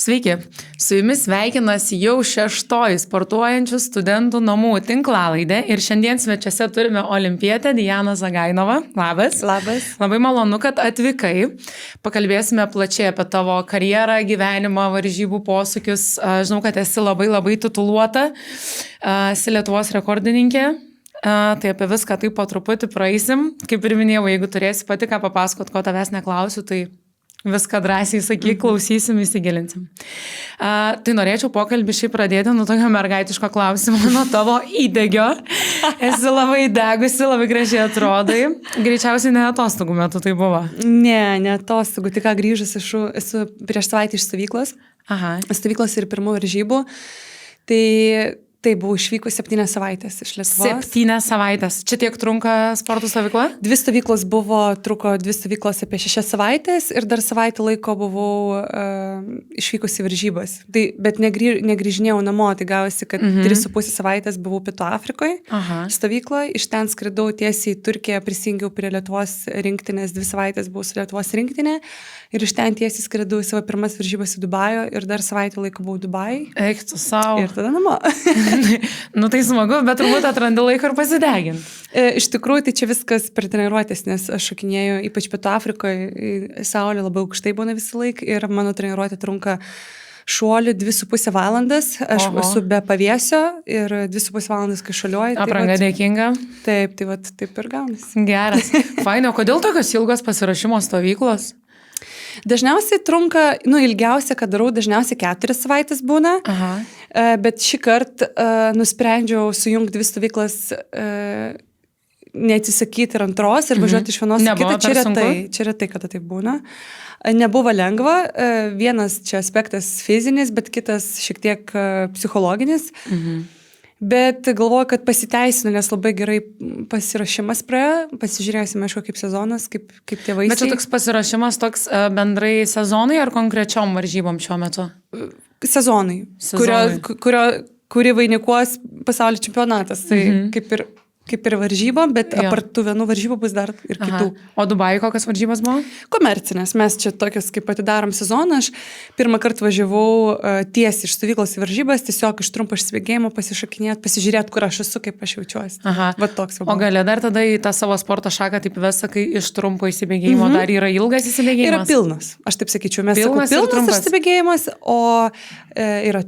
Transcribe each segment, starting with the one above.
Sveiki, su jumis sveikinasi jau 6 sportuojančių studentų namų tinklalaidė ir šiandien svečiuose turime olimpietę Dianą Zagainovą. Labas. Labas. Labai malonu, kad atvykai. Pakalbėsime plačiai apie tavo karjerą, gyvenimą, varžybų posūkius. Žinau, kad esi labai tituluota, esi Lietuvos rekordininkė. Tai apie viską taip po truputį praeisim. Kaip ir minėjau, jeigu turėsi pati ką papasakot, ko tavęs neklausiu, tai viską drąsiai sakyk, klausysim, įsigilinsim. Tai norėčiau pokalbį šiaip pradėti nuo tokio mergaitiško klausimo, nuo tavo įdegio. Esi labai degusi, labai gražiai atrodai. Greičiausiai ne atostogų metu tai buvo. Ne atostogų, tik ką grįžus esu prieš savaitę iš stovyklos. Aha. Stovyklos ir pirmų varžybų. Tai buvau išvykus 7 savaitės iš Lietuvos. 7 savaitės. Čia tiek trunka sporto stovykla? 2 stovyklos truko 2 stovyklos apie 6 savaitės ir dar savaitę laiko buvau išvykus į varžybas. Bet negrįžinėjau namo, tai gavosi, kad 3,5 savaitės buvau Pietų Afrikoje stovykloje. Iš ten skridau tiesiai į Turkiją, prisijungiau prie Lietuvos rinktinės, 2 savaitės buvau su Lietuvos rinktinė ir iš ten tiesiai skridau į savo pirmas varžybas į Dubajų ir dar savaitę laiko buvau Dubajui. Eik tu savo. Ir tada namo. Nu tai smagu, bet turbūt atrandi laiką ir pasideginti. Iš tikrųjų, tai čia viskas per treniruotės, nes aš šokinėjau, ypač Pietų Afrikoje, saulė labai aukštai būna visą laiką ir mano treniruotė trunka šuolių 2,5 valandas. Aš esu be pavėsio ir 2,5 valandas, kai šuoliuoju. Apranga dėkinga. Taip, taip ir gaunasi. Geras. Fainai, o kodėl tokios ilgos pasirašymo stovyklos? Dažniausiai trunka, ilgiausia, kad darau, dažniausiai 4 savaitės būna. Aha. Bet šį kartą nusprendžiau sujungti 2 stovyklas, neatsisakyti ir antros ir važiuoti iš vienos į kitą. Čia retai, kada tai būna. Nebuvo lengva. Vienas čia aspektas fizinis, bet kitas šiek tiek psichologinis. Bet galvoju, kad pasiteisinu, nes labai gerai pasirašymas praėjo. Pasižiūrėsime, aišku, kaip sezonas, kaip tie vaisiai. Bet čia toks pasirašymas toks bendrai sezonai ar konkrečiom varžybom šiuo metu? Sezonai. Kuri vainikuos pasaulio čempionatas. Tai kaip ir varžybom, bet apart tų vienų varžybų bus dar ir kitų. O Dubajui kokios varžybos buvo? Komercinės. Mes čia tokias, kaip atidarom sezoną. Aš pirmą kartą važiavau tiesiai iš stovyklos į varžybas, tiesiog iš trumpo išsibėgėjimo pasišakinėti, pasižiūrėti, kur aš esu, kaip aš jaučiuosi. Va toks jau buvo. O gali dar tada į tą savo sporto šaką taip vesa, kai iš trumpo įsibėgėjimo dar yra ilgas įsibėgėjimas? Yra pilnas. Aš taip sakyčiau, mes pilnas įsibėgėjimas, o yra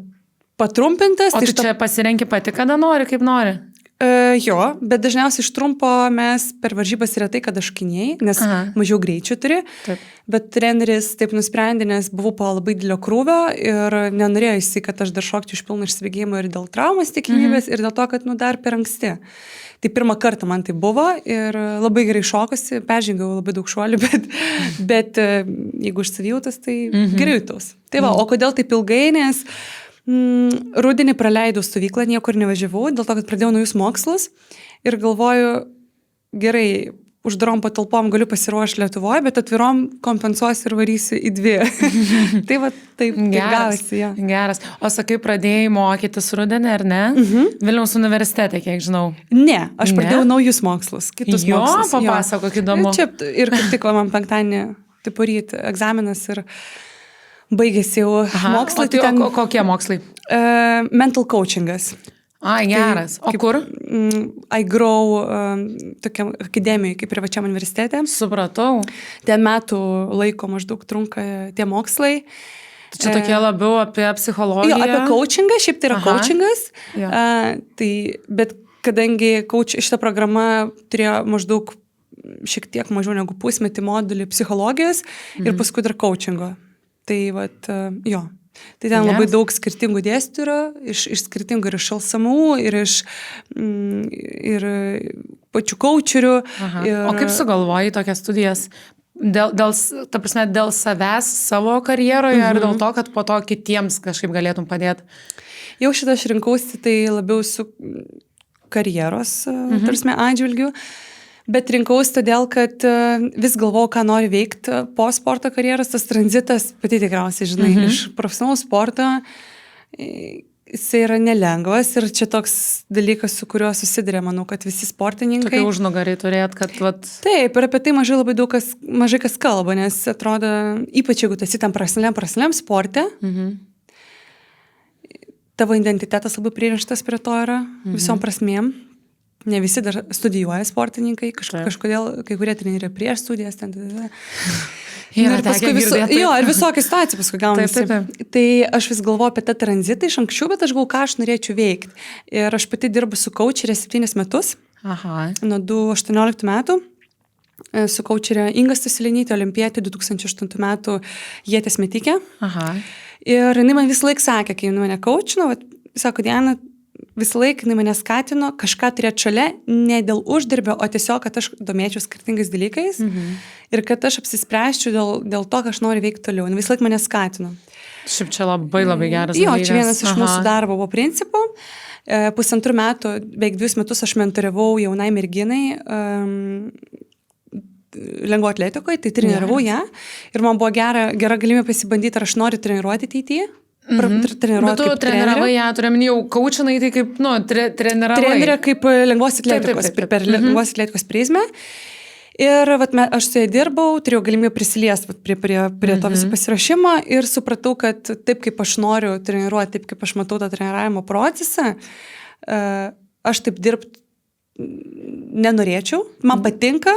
patrumpintas. O tu čia pasirenki pati, kada nori, kaip nori? Jo, bet dažniausiai iš trumpo mes per varžybas retai, kada šokinėjai, nes mažiau greičio turi. Taip. Bet treneris taip nusprendė, nes buvau po labai didelio krūvio ir nenorėjo jisai, kad aš dar šokčiau iš pilno išsibėgėjimo ir dėl traumas tikimybės ir dėl to, kad dar per anksti. Tai pirmą kartą man tai buvo ir labai gerai šokusi, peržengiau labai daug šuolių, bet jeigu išsivijautas, tai gerai jautos. Tai va, o kodėl taip ilgai, nes rudenį praleidau stovyklą, niekur nevažiavau, dėl to, kad pradėjau naujus mokslus ir galvoju, gerai, uždarom patalpom galiu pasiruošti Lietuvoje, bet atvirom kompensuosiu ir varysiu į 2. Tai va, taip gavosi. Ja. Geras. O sakai, pradėjai mokytis rudenį, ar ne? Vilniaus universitete, kiek žinau. Ne, aš pradėjau naujus mokslus, kitus mokslus. Papasakok, įdomu. Čia ir kaip tik man penktadienį, taip poryt, egzaminas ir baigėsi jau mokslai. O kokie mokslai? Mental coachingas. Geras. O kur? I Grow tokiam akademijoje, kaip privačiam universitete. Supratau. Ten metų laiko maždaug trunka tie mokslai. Tai čia tokie labiau apie psichologiją? Jo, apie coachingą, šiaip tai yra coachingas. Bet kadangi šitą programą turėjo maždaug šiek tiek mažiau negu pusmetį modulį psichologijos ir paskui dar coachingo. Tai vat, jo. Tai ten labai daug skirtingų dėstytojų yra, iš skirtingų ir iš LSMU, ir pačių coacherių. O kaip sugalvojai tokias studijas? Dėl savęs savo karjeroje ar dėl to, kad po to kitiems kažkaip galėtum padėti? Jau šitą aš rinkausi, tai labiau su karjeros atžvilgiu. Bet rinkausi todėl, kad vis galvojau, ką noriu veikti po sporto karjeros, tas tranzitas, pati tikriausiai, žinai, iš profesionalaus sporto jisai yra nelengvas ir čia toks dalykas, su kuriuo susiduria, manau, kad visi sportininkai. Tokie užnugariai turėt, kad... Taip, ir apie tai mažai kas kalba, nes atrodo, ypač jeigu tu esi tam prasliam sporte, tavo identitetas labai pririštas prie to yra visom prasmėm. Ne visi dar studijuoja sportininkai, kažkodėl kai kurie treneriai prieš studijas ten. Ir paskui ir visokių situacijų paskui gaunasi. Tai aš vis galvoju apie tą tranzitą iš anksčiau, bet aš galvoju, ką aš norėčiau veikti. Ir aš pati dirbu su coacherė 7 metus, nuo 2018 metų. Su coacherė Inga Stasiulinytė, olimpietė 2008 metų ieties metikė. Ir jinai man visą laiką sakė, kai mane coachino, sako, Diana, visą laiką jinai mane skatino kažką turėti šalia, ne dėl uždirbio, o tiesiog, kad aš domėčiau skirtingais dalykais ir kad aš apsispręsčiau dėl to, ką aš noriu veikti toliau. Jinai visą laiką mane skatino. Šiaip čia labai geras dalykas. Jo, čia vienas iš mūsų darbo principų. 1,5 metų, beveik 2 metus aš mentoriavau jaunai merginai lengvo atletikoje, tai treniravau ją ir man buvo gera galimybė pasibandyti, ar aš noriu treniruoti ateityje. Bet tu treniravai ją, turėjom jau kaučinai, tai kaip, treniravai. Trenerė kaip lengvos atletikos, per lengvos atletikos prizmę. Ir aš su ją dirbau, turėjau galimybę prisiliesti prie to viso pasiruošimo ir supratau, kad taip kaip aš noriu treniruoti, taip kaip aš matau tą treniravimo procesą, aš taip dirbti nenorėčiau, man patinka,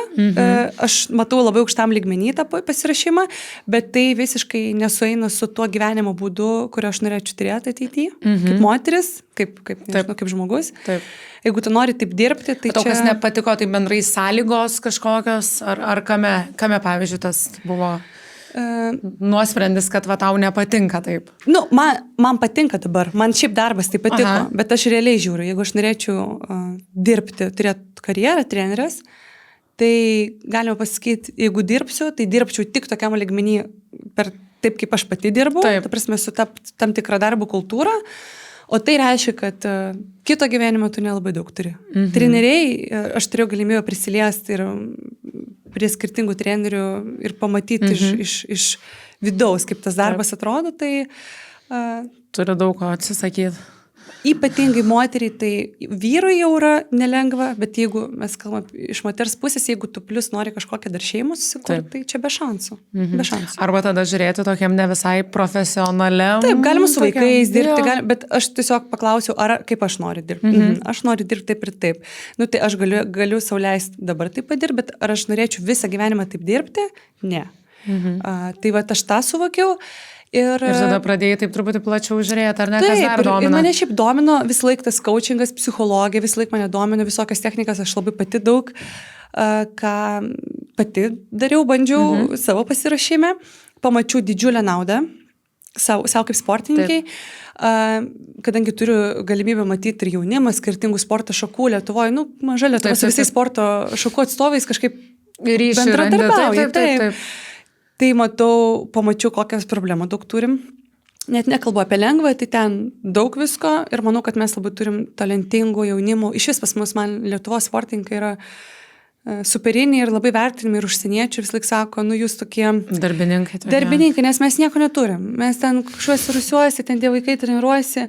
aš matau labai aukštam lygmenį tą pasirašymą, bet tai visiškai nesueina su tuo gyvenimo būdu, kurio aš norėčiau turėti ateityje, kaip moteris, kaip žmogus. Taip. Jeigu tu nori taip dirbti, tai tau kas nepatiko, tai bendrai sąlygos kažkokios, ar kame pavyzdžiui, tas buvo... nuosprendis, kad tau nepatinka taip. Man patinka dabar, man šiaip darbas tai patiko, bet aš realiai žiūriu, jeigu aš norėčiau dirbti, turėti karjerą trenerės, tai galima pasakyti, jeigu dirbsiu, tai dirbčiau tik tokiam lygmenį taip, kaip aš pati dirbau, ta prasme, su tam tikra darbo kultūra, o tai reiškia, kad kito gyvenimo tu nelabai daug turi. Treneriai, aš turėjau galimybę prisiliesti ir prie skirtingų trenerių ir pamatyti iš vidaus, kaip tas darbas atrodo, tai... Turi daug ko atsisakyti. Ypatingai moteriai, tai vyrui jau yra nelengva, bet jeigu mes kalbam iš moters pusės, jeigu tu plus nori kažkokią dar šeimą susikurti, tai čia be šansų. Be šansų. Arba tada žiūrėti tokiam ne visai profesionaliam. Taip, galima su vaikais dirbti, bet aš tiesiog paklausiau, kaip aš noriu dirbti. Aš noriu dirbti taip ir taip. Tai aš galiu sau leisti dabar taip padirbti, bet ar aš norėčiau visą gyvenimą taip dirbti? Ne. Tai aš tą suvokiau. Ir tada pradėjai taip truputį plačiau žiūrėti, ar ne, kas dar domina? Ir mane šiaip domino vis laik tas coachingas, psichologija, vis laik mane domino visokias technikas, aš labai pati daug, ką pati dariau, bandžiau savo pasirašyme, pamačiau didžiulę naudą savo kaip sportininkai, kadangi turiu galimybę matyti ir jaunimą, skirtingų sporto šakų Lietuvoje, maža Lietuva, su visais sporto šakų atstovais kažkaip bendradarbiauja. Taip. Tai pamačiau, kokias problemą daug turim. Net nekalbu apie lengvą, tai ten daug visko ir manau, kad mes labai turim talentingų jaunimų. Iš vis pas mus man Lietuvos sportininkai yra superiniai ir labai vertinami ir užsieniečių. Vis laik sako, jūs tokie... Darbininkai, nes mes nieko neturim. Mes ten kažkuosi rusiuosi, ten tie vaikai treniruosi,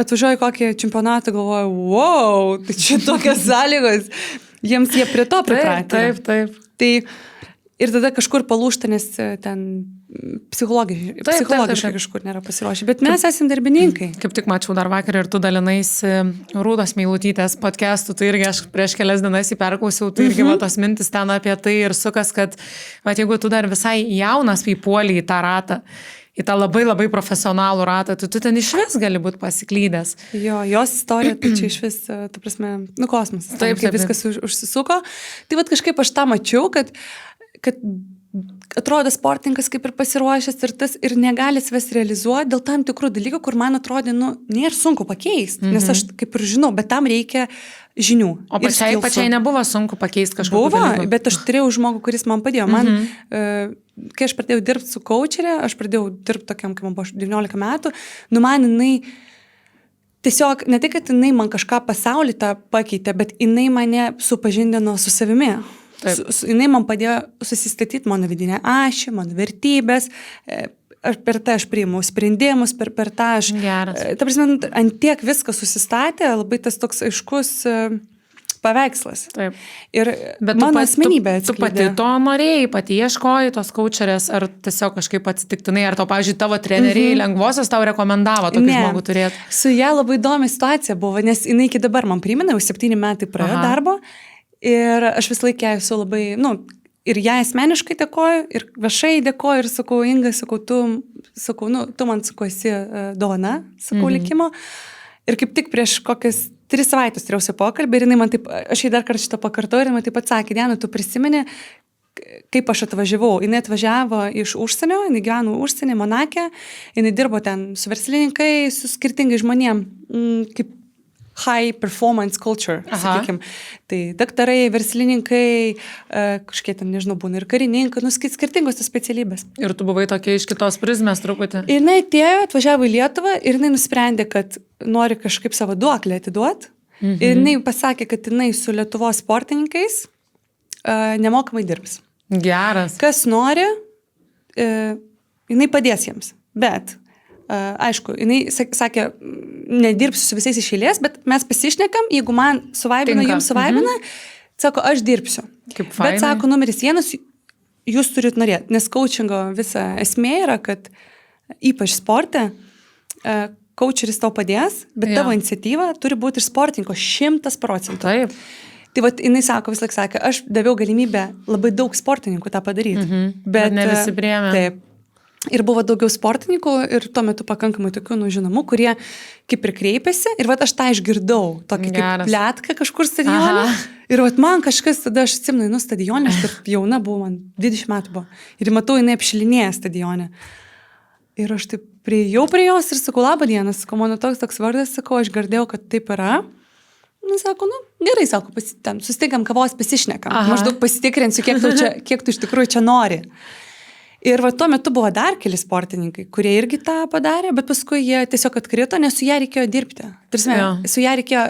atvažiuoju kokį čempionatą, galvoju, wow, tai čia tokios sąlygos. Jie prie to pripratę. Taip. Tai... Ir tada kažkur palūšta, nes ten psichologiškai kažkur nėra pasiruošę. Bet mes esame darbininkai. Kaip tik mačiau dar vakar ir tu dalinaisi Rūdos Meilutytės podcastų, tai irgi aš prieš kelias dienas jį perklausiau, tai irgi tos mintis ten apie tai ir sukas, kad jeigu tu dar visai jaunas įpuolį į tą ratą, į tą labai profesionalų ratą, tu ten iš vis gali būti pasiklydęs. Jo, jos istorija, tai čia iš vis, ta prasme, kosmosas. Taip, viskas užsisuko. Tai kažkaip aš tą mačiau, kad atrodo sportininkas kaip ir pasiruošęs ir negali savęs realizuoti dėl tam tikrų dalykų, kur man atrodė, nėra sunku pakeisti, nes aš kaip ir žinau, bet tam reikia žinių. O pačiai nebuvo sunku pakeisti kažkokį dalykų? Buvo, bet aš turėjau žmogų, kuris man padėjo. Kai aš pradėjau dirbti su coacherė, aš pradėjau dirbti tokiam, kai man buvo 19 metų, man jinai tiesiog, ne tik, kad jinai man kažką pasaulį tą pakeitė, bet jinai mane supažindino su savimi. Jinai man padėjo susistatyti mano vidinę ašį, mano vertybės, per tai aš priimu sprendimus, per tą aš... Geras. Ta prasme, ant tiek viskas susistatė, labai tas toks aiškus paveikslas. Taip. Ir mano asmenybė tu pati to norėjai, pati ieškojai tos kaučerės, ar tiesiog kažkaip atsitiktinai, ar tau, pavyzdžiui, tavo treneriai lengvosios tau rekomendavo tokį žmogų turėti? Su ją labai įdomi situacija buvo, nes jinai iki dabar man primena, jau 7 metai praėjo darbo ir aš vis laikę esu labai, ir ją asmeniškai dėkoju, ir viešai dėkoju, ir sakau, Inga, tu man, esi dovana, likimo. Ir kaip tik prieš kokias 3 savaitės turėjausi pokalbį ir jinai man taip, aš jai dar kartą šitą pakartoju ir man taip atsakė, Diana, tu prisimeni, kaip aš atvažiavau. Jinai atvažiavo iš užsienio, jinai gyveno užsienį, Monake, jinai dirbo ten su verslininkai, su skirtingai žmonėm, kaip high performance culture, sakykim. Tai daktarai, verslininkai, kažkiek ten, nežinau, būna ir karininkai, skirtingos tos specialybės. Ir tu buvai tokia iš kitos prizmės truputį. Ir jinai atvažiavo į Lietuvą ir jinai nusprendė, kad nori kažkaip savo duoklę atiduoti. Ir jinai pasakė, kad jinai su Lietuvos sportininkais nemokamai dirbs. Geras. Kas nori, jinai padės jiems. Bet aišku, jinai sakė, nedirbsiu su visais iš eilės, bet mes pasišnekam, jeigu man suvaibina, jums suvaibina, sako, aš dirbsiu. Kaip fainai. Bet sako, numeris 1, jūs turit norėti, nes coachingo visa esmė yra, kad ypač sporte, coacheris tau padės, bet tavo iniciatyva turi būti iš sportininko 100%. Taip. Tai vat, jinai sako, vis laik sakė, aš daviau galimybę labai daug sportininkų tą padaryti. Bet ne visi priėmė. Taip. Ir buvo daugiau sportininkų ir tuo metu pakankamai tokių žinomų, kurie kaip ir kreipėsi. Ir vat aš tą išgirdau, tokį kaip pletką kažkur stadione. Ir vat man kažkas, tada aš atsimenu, stadione, aš kaip jauna buvau, man 20 metų buvo. Ir matau, jinai apšilinėja stadione. Ir aš taip priėjau prie jos ir sakau, labą dieną, sakau, mano toks vardas, sakau, aš girdėjau, kad taip yra. Nu, sako, gerai, sako, susitinkam kavos, pasišnekam. Maždaug pasitikrinsiu, kiek tu iš tikrųjų čia nori. Ir va tuo metu buvo dar keli sportininkai, kurie irgi tą padarė, bet paskui jie tiesiog atkrito, nes su ją reikėjo dirbti. Su ją reikėjo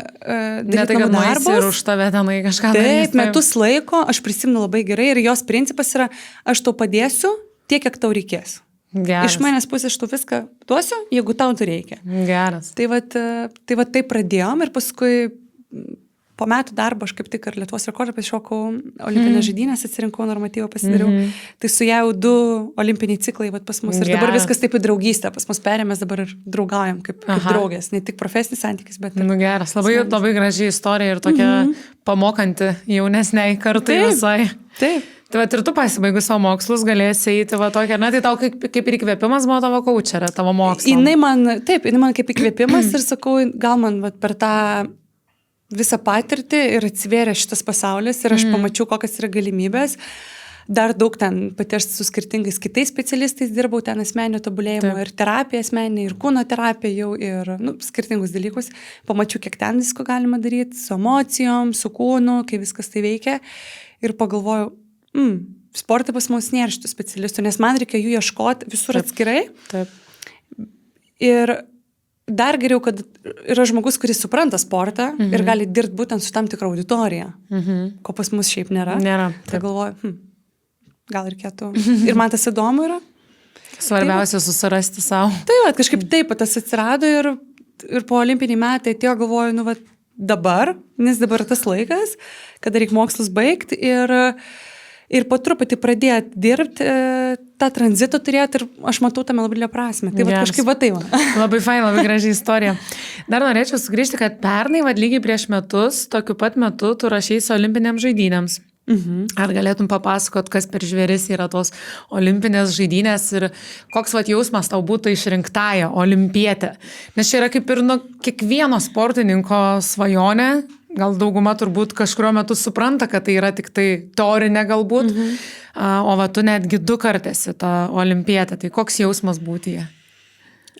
daryti namų darbus. Ir už tave tenai kažką daryti. Taip, metus laiko, aš prisimenu labai gerai ir jos principas yra, aš tau padėsiu tiek, kiek tau reikės. Geras. Iš manęs pusės aš tau viską duosiu, jeigu tau tai reikia. Geras. Tai va taip pradėjom ir paskui po metų darbo aš kaip tik ir Lietuvos rekordą pasišokau olimpinės žaidynės, atsirinkau normatyvą, pasidariau. Tai su jau 2 olimpiniai ciklai pas mus. Ir dabar viskas taip į draugystę. Pas mus perėmės dabar ir draugaujam kaip draugės. Ne tik profesinis santykis, bet... Geras. Labai graži istorija ir tokia pamokanti jaunesniai kartai visai. Taip. Tai ir tu pasibaigus savo mokslus galėsi eiti tokia, tai tau kaip ir įkvėpimas buvo tavo kaučerė, tavo mokslas. Jinai man kaip įkvėpimas ir sakau, gal man per tą visą patirtį ir atsivėrė šitas pasaulis ir aš pamačiau, kokias yra galimybės. Dar daug ten pati aš su skirtingais kitais specialistais dirbau ten asmeninio tobulėjimo ir terapija asmeninė, ir kūno terapija jau, ir skirtingus dalykus. Pamačiau, kiek ten visko galima daryti, su emocijom, su kūnu, kai viskas tai veikia. Ir pagalvojau, sportai pas mus nėra šitų specialistų, nes man reikia jų ieškoti visur atskirai. Taip. Ir dar geriau, kad yra žmogus, kuris supranta sportą ir gali dirbti būtent su tam tikra auditorija, ko pas mus šiaip nėra. Tai galvoju, gal reikėtų. Ir man tas įdomu yra. Svarbiausia susirasti savo. Tai kažkaip taip tas atsirado ir po olimpiniai metai atėjo, galvoju, dabar, nes dabar tas laikas, kada reikia mokslus baigti ir po truputį pradėti dirbti, tą tranzitą turėti ir aš matau tame labai didelę prasmę. Tai kažkaip tai va. Labai fain, labai graži istorija. Dar norėčiau sugrįžti, kad pernai, lygiai prieš metus, tokiu pat metu tu rašysi olimpinėms žaidynėms. Ar galėtum papasakot, kas per žvėris yra tos olimpinės žaidynės ir koks jausmas tau būtų išrinktąją olimpietę? Nes čia yra kaip ir kiekvieno sportininko svajonė. Gal dauguma turbūt kažkurio metu supranta, kad tai yra tik tai teorinė galbūt, o tu netgi 2 kartėsi tą olimpietę. Tai koks jausmas būti jie?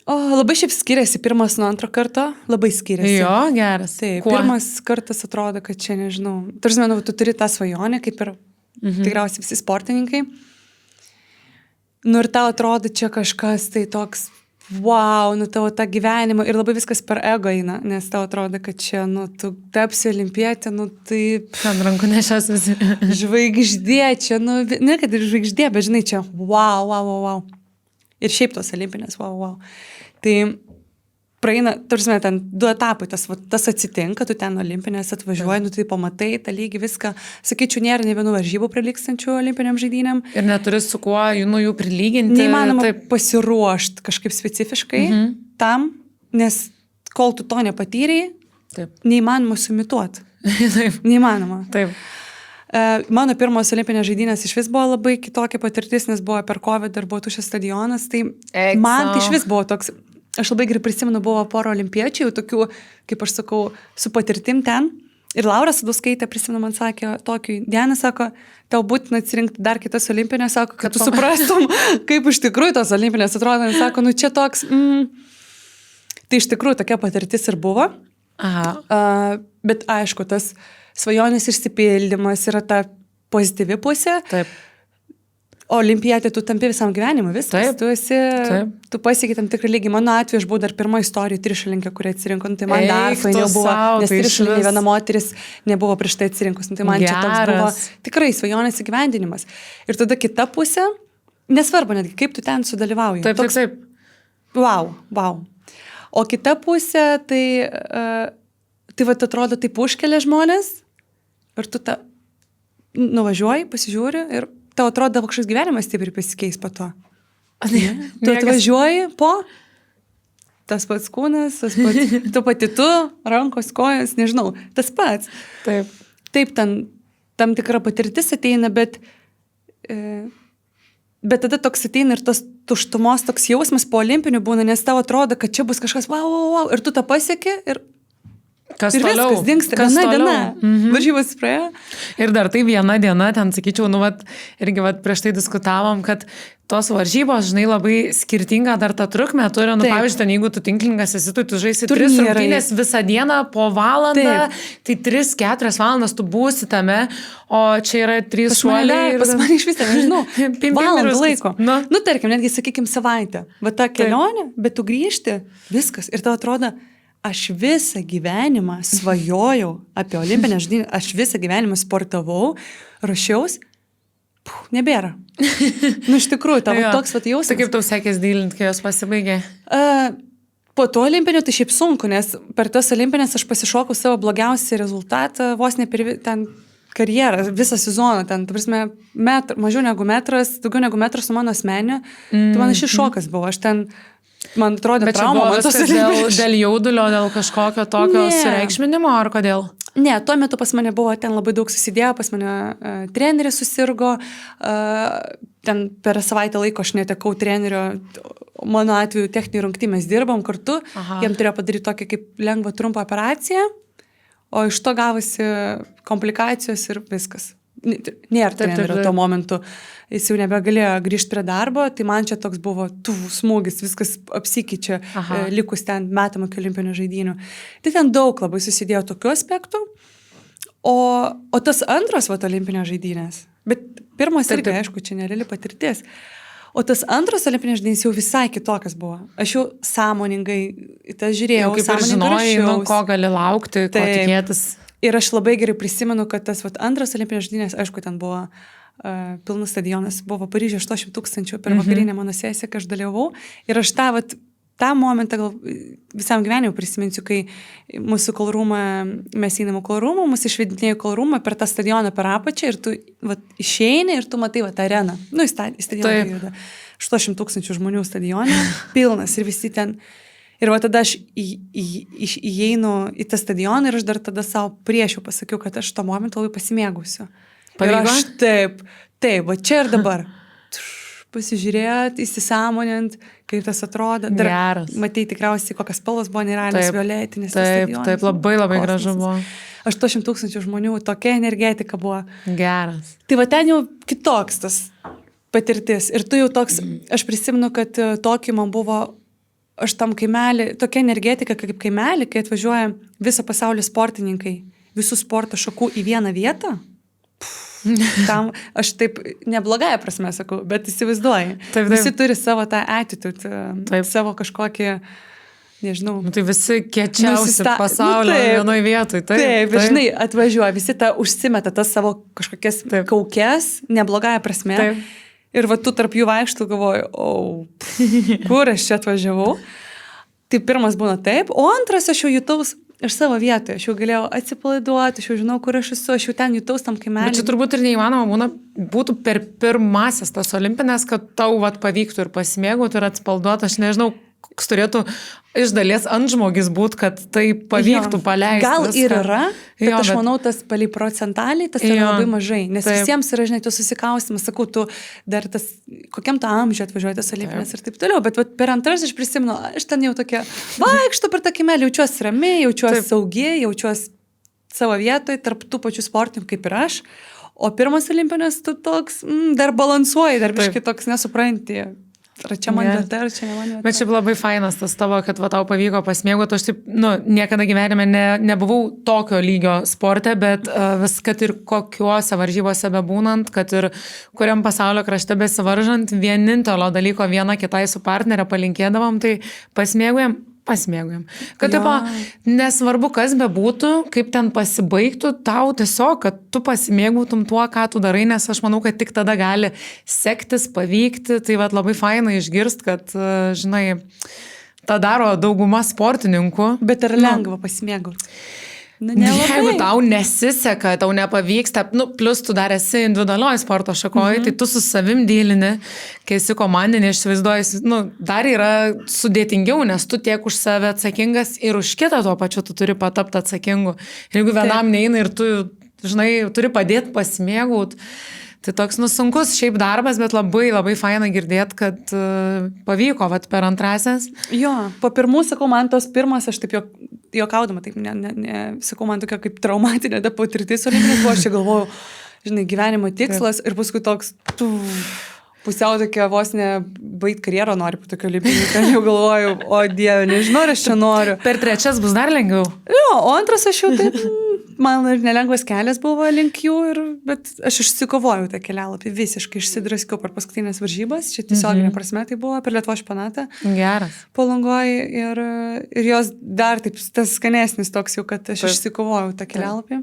Labai šiaip skiriasi pirmas nuo antro karto, labai skiriasi. Jo, geras. Taip, pirmas kartas atrodo, kad čia nežinau. Tarsi, tu turi tą svajonę, kaip ir tikriausiai visi sportininkai. Ir tau atrodo čia kažkas tai toks, wow, tavo tą gyvenimą ir labai viskas per ego eina, nes tau atrodo, kad čia, tu tapsi olimpietė, tai... Ant rankų nešios visi. Žvaigždė čia, ne kad ir žvaigždė, bet žinai čia, wow. Ir šiaip tos olimpinės, wow. Tai praeina, tarsi ten 2 etapai, tas atsitinka, tu ten olimpinės atvažiuoji, nu tai pamatai tą lygį, viską. Sakyčiau, nėra ne vienų varžybų prilygstančių olimpiniam žaidynėm. Ir neturi su kuo jų prilyginti. Neįmanoma pasiruošti kažkaip specifiškai tam, nes kol tu to nepatyrei, neįmanoma sumituoti. Neįmanoma. Taip. Mano pirmos olimpinės žaidynės iš vis buvo labai kitokia patirtis, nes buvo per COVID ir buvo tuščias stadionas, tai man tai iš vis buvo toks, aš labai gerai prisimenu, buvo pora olimpiečių, jau tokių, kaip aš sakau, su patirtim ten. Ir Laura Sadauskaitė, prisimenu, man sakė tokį, Diana sako, tau būtina atsirinkti dar kitas olimpinės, sako, kad tu suprastum, kaip iš tikrųjų tos olimpinės atrodo. Ir sako, nu čia toks, tai iš tikrųjų tokia patirtis ir buvo. Bet aišku, tas svajonės išsipildymas yra ta pozityvi pusė. Taip. Olimpietė tu tampi visam gyvenimui, viskas. Taip. Tu pasieki tam tikrą lygį. Mano atveju aš buvau dar pirma istorija trišalinkė, kurią atsirinko. Nu, tai man dar fainiau buvo, nes trišalinkė viena moteris nebuvo prieš tai atsirinkus. Nu, tai man čia toks buvo tikrai svajonės įgyvendinimas. Ir tada kita pusė, nesvarbu netgi, kaip tu ten sudalyvauji. Taip. Wow. O kita pusė, tai va, atrodo, taip užkelia žmonės ir tu nuvažiuoji, pasižiūri ir tau atrodo, kažkoks gyvenimas stipriai pasikeis po to. Tu atvažiuoji tas pats kūnas, tu pati rankos, kojas, nežinau, tas pats. Taip, tam tikra patirtis ateina, bet tada toks ateina ir tos tuštumos toks jausmas po olimpinių būna, nes tau atrodo, kad čia bus kažkas wow, ir tu tą pasieki ir toliau? Viskas dingsta. Viena diena. Varžybos praėjo. Ir dar tai viena diena, ten sakyčiau, irgi prieš tai diskutavom, kad tos varžybos, žinai, labai skirtingą dar tą trukmę turi. Pavyzdžiui, ten, jeigu tu tinklingas esi, tu žaisi 3 rungtynės visą dieną po valandą, tai 3-4 valandas tu būsi tame, o čia yra 3 šuoliai. Pas mane iš vis, nežinau, valandą laiko. Nu, tarkim, netgi, sakykim, savaitę. Va ta kelionė, bet tu grįžti, viskas. Ir tau atrodo, aš visą gyvenimą svajojau apie olimpinę žaidynę, aš visą gyvenimą sportavau, ruošiaus, nebėra. Nu, iš tikrųjų, tavo toks jausmas. Tai kaip tau sekės dylinti, kai jos pasibaigė? Po to olimpinių tai šiaip sunku, nes per tos olimpinės aš pasišokau savo blogiausią rezultatą, vos ne per ten karjerą, visą sezoną, ten, ta prasme, mažiau negu metras, daugiau negu metras su mano asmenė, tai man šis šokas buvo, aš ten man atrodo trauma. Bet čia buvo dėl jaudulio, dėl kažkokio tokio sureikšminimo, ar kodėl? Ne, tuo metu pas mane buvo ten labai daug susidėjo, pas mane treneris susirgo, ten per savaitę laiko aš netekau trenerio, mano atveju techninį rungtį mes dirbom kartu, jam turėjo padaryti tokią kaip lengvą trumpą operaciją, o iš to gavosi komplikacijos ir viskas. Nėra trenerio tuo momentu. Jis jau nebegalėjo grįžti prie darbo, tai man čia toks buvo smūgis, viskas apsikeičia likus ten metam iki olimpinių žaidynių. Tai ten daug labai susidėjo tokių aspektų, o tas antras olimpinio žaidynės, bet pirmas irgi, aišku, čia nereali patirtis, o tas antras olimpinės žaidynės jau visai kitokias buvo. Aš jau sąmoningai tas žiūrėjau, kaip ir žinojai, ko gali laukti, ko tikėtis. Ir aš labai gerai prisimenu, kad tas antras olimpinės žaidynės, aišku, ten buvo pilnas stadionas, buvo Paryžiuje 800 000 per vakarinę mano sesiją, kai aš dalyvavau. Ir aš tą momentą gal visam gyvenimui prisiminsiu, kai mūsų kolrumą, mes einam į kolrumą, mūsų išvedinėjo kolrumą per tą stadioną per apačią ir tu išeini ir tu matai tą areną. Nu, į stadioną juda. 800 000 žmonių stadione, pilnas ir visi ten. Ir tada aš įeinu į tą stadioną ir aš dar tada savo priešiau pasakiau, kad aš to momentą labai pasimėgusiu. Ir aš taip, va čia ir dabar. Pasižiūrėt, įsisąmonint, kaip tas atrodo. Geras. Matai tikriausiai, kokias spalvos buvo nerealios, violetinis. Taip, labai gražu buvo. 800 000 žmonių, tokia energetika buvo. Geras. Tai va ten jau kitoks tas patirtis. Ir tu jau toks, aš prisimenu, kad tokį man buvo, aš tam kaimelį, tokia energetika kaip kaimelį, kai atvažiuoja viso pasaulio sportininkai, visų sporto šakų į vieną vietą. Tam aš taip neblogąją prasme sakau, bet įsivaizduoju. Visi turi savo tą attitude, savo kažkokį, nežinau. Tai visi kiečiausi pasaulio vienoje vietoje. Taip, žinai, atvažiuoja, visi užsimeta tas savo kažkokias kaukes, neblogąją prasme. Ir va tu tarp jų vaikštų galvoju, kur aš čia atvažiavau. Tai pirmas būna taip, o antras aš jau jutaus iš savo vietoje, aš jau galėjau atsipalaiduoti, aš jau žinau, kur aš esu, aš jau ten jutaus tam kaimelį. Bet čia turbūt ir neįmanoma būtų per pirmasis tas olimpinės, kad tau vat pavyktų ir pasimėgauti ir atspalduoti, aš nežinau, koks turėtų iš dalies antžmogis būt, kad tai pavyktų paleisti. Gal viską. ir yra, bet aš manau, tas palei procentaliai, tas yra labai mažai, nes visiems yra, žinai, tu susikaustimas, sakau, tu dar tas, kokiam tu amžiui atvažiuoji tas olimpinės ir taip toliau, bet per antras aš prisimenu, aš ten jau tokia, vaikštu per tą kaimelį, jaučiuosi ramiai, jaučiuosi saugiai, jaučiuosi savo vietoje, tarp tų pačių sportininkų kaip ir aš, o pirmas olimpinės tu toks, dar balansuoji, dar biškai toks nesupranti. Ar čia man vieta, ar čia ne man vieta. Bet šiaip labai fainas tas tavo, kad va, tau pavyko pasimėgauti. Aš taip, niekada gyvenime nebuvau tokio lygio sporte, bet vis, kad ir kokiuose varžybose bebūnant, kad ir kuriam pasaulio krašte besivaržant, vienintelio dalyko viena kitai su partnerė palinkėdavom, tai pasimėgaujam. Kad taip, nesvarbu, kas bebūtų, kaip ten pasibaigtų, tau tiesiog, kad tu pasimėgautum tuo, ką tu darai, nes aš manau, kad tik tada gali sektis, pavykti. Tai vat labai faina išgirst, kad, žinai, tą daro dauguma sportininkų. Bet ir lengva pasimėgauti. Jeigu tau nesiseka, tau nepavyksta, plus tu dar esi individualioji sporto šakoji, tai tu su savim dylini, kai esi komandinė, išsivaizduoji, dar yra sudėtingiau, nes tu tiek už save atsakingas ir už kitą tuo pačiu tu turi patapti atsakingu. Ir jeigu vienam neina ir tu, žinai, turi padėti pasimėgauti, tai toks sunkus šiaip darbas, bet labai labai faina girdėti, kad pavyko per antrasias. Jo, po pirmų, sakau, man tos pirmas, aš taip juokaudama, taip, sakau, man tokia kaip traumatinė patirtis olimpinės buvo, aš čia galvojau, žinai, gyvenimo tikslas ir paskui toks, pusiau tokia vos ne baigt karjerą nori po tokio olimpinio, ten jau galvoju, o Dieve, nežinau, ar aš čia noriu. Per trečias bus dar lengviau. Jo, o antras aš jau taip... Man ir nelengvas kelias buvo link jų, bet aš išsikovojau tą kelialapį, visiškai išsidraskiau per paskutinės varžybas, čia tiesioginė prasme tai buvo per Lietuvos čempionatą. Geras. Palangoj ir jos dar taip, tas skanesnis toks jau, kad aš išsikovojau tą kelialapį.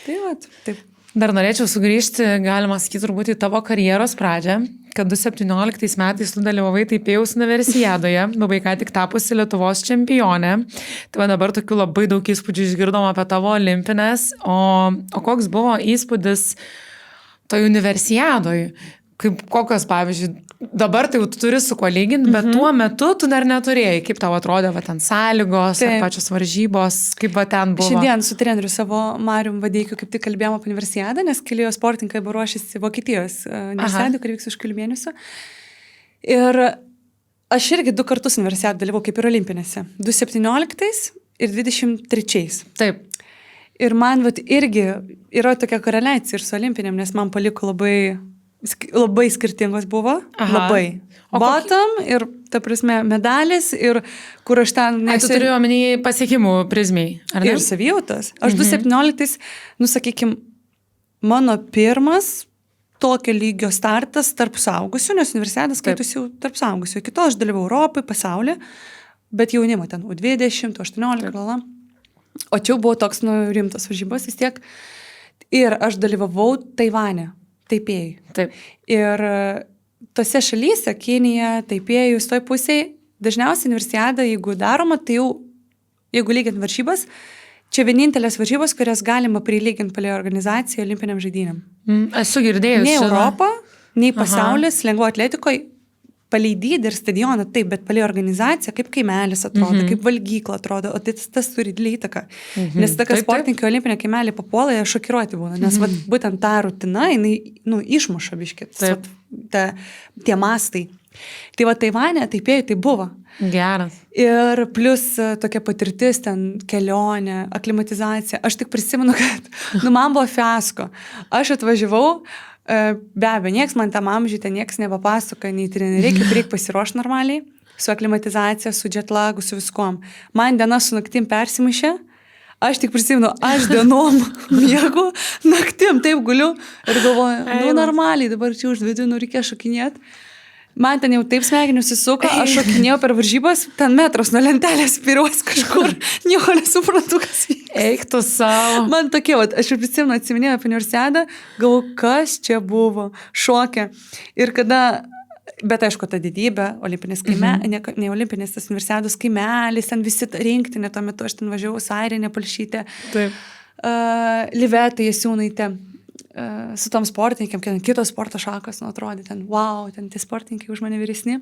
Tai va, taip. Dar norėčiau sugrįžti, galima sakyti, turbūt į tavo karjeros pradžią, kad 2017 metais tu dalyvavai Taipėjaus universiadoje, labai ką tik tapusi Lietuvos čempionė. Tai va dabar tokių labai daug įspūdžių išgirdom apie tavo olimpinės, o koks buvo įspūdis toj universiadoj? Kokios, pavyzdžiui, dabar tai jau tu turi su kuo lyginti, bet tuo metu tu dar neturėjai. Kaip tau atrodė ten sąlygos, ar pačios varžybos, kaip ten buvo? Šiandien su treneriu savo Marium Vadeikiu kaip tik kalbėjom apie universiadą, nes keli sportininkai buvo ruošėsi Vokietijos universiadai, kur vyks už kelių mėnesių. Ir aš irgi 2 kartus universiadą dalyvau kaip ir olimpinėse. 2017 ir 2023. Taip. Ir man irgi yra tokia koreliacija ir su olimpinėm, nes man paliko labai skirtingos buvo. Labai. Batam ir, ta prasme, medalis ir kur aš ten... Tu turiu omeny pasiekimų prizmiai, ar ne? Ir savijautas. Aš 2017, sakykim, mano pirmas tokio lygio startas tarp suaugusių, nes universiadas skaitosi jau tarp suaugusių. Iki to aš dalyvau Europai, pasaulyje, bet jaunimo ten U20, U18, gal. O čia buvo toks rimtas varžybos vis tiek. Ir aš dalyvavau Taivane. Taipėjui. Taip. Ir tose šalyse, Kinija, Taipėjus, toj pusėje, dažniausiai universiada, jeigu daroma, tai jau, jeigu lygint varžybas, čia vienintelės varžybos, kurias galima prilyginti palei organizaciją olimpiniam žaidynėm. Esu girdėjus. Nei Europą, nei pasaulis, lengvo atletikoje, palei dydį ir stadioną, taip, bet palei organizaciją, kaip kaimelis atrodo, kaip valgykla atrodo, o tas turi didelį įtaką. Nes ta, kad sportininkai olimpinė kaimelį papuola, jie šokiruoti būna, nes būtent ta rutina, jinai, išmuša biškit, tie mastai. Tai va Taivane, Taipėjui tai buvo. Geras. Ir plus tokia patirtis, ten kelionė, aklimatizacija. Aš tik prisimenu, kad man buvo fiasko. Aš atvažiavau, be abejo, nieks man tam amžiui, ten nieks nepapasakoja, nei treneriai, kaip reikia pasiruošti normaliai, su aklimatizacija, su jetlagu, su viskom. Man diena su naktim persimaišė, aš tik prisimenu, aš dienom miegu, naktim taip guliu ir galvoju, normaliai, dabar čia užvedinu, reikia šokinėti. Man ten jau taip smegenis įsuko, aš šokinėjau per varžybas, ten metras nuo lentelės spiriuos kažkur, nieko nesuprantu, kas vyko. Eik tu savo. Man tokie, aš ir prisimenu, atsiminėjau apie universiadą, galvoju, kas čia buvo, šokė. Ir kada, bet aišku, ta didybė, olimpinis kaimelis, ne olimpinis, tas universiados kaimelis, ten visi rinktinė, tuo metu aš ten važiavau, Airinė Palšytė, Livetė Jasiūnaitė. Su tom sportininkėm, kitos sporto šakos, atrodė ten, wow, ten tie sportininkai už mane vyresni.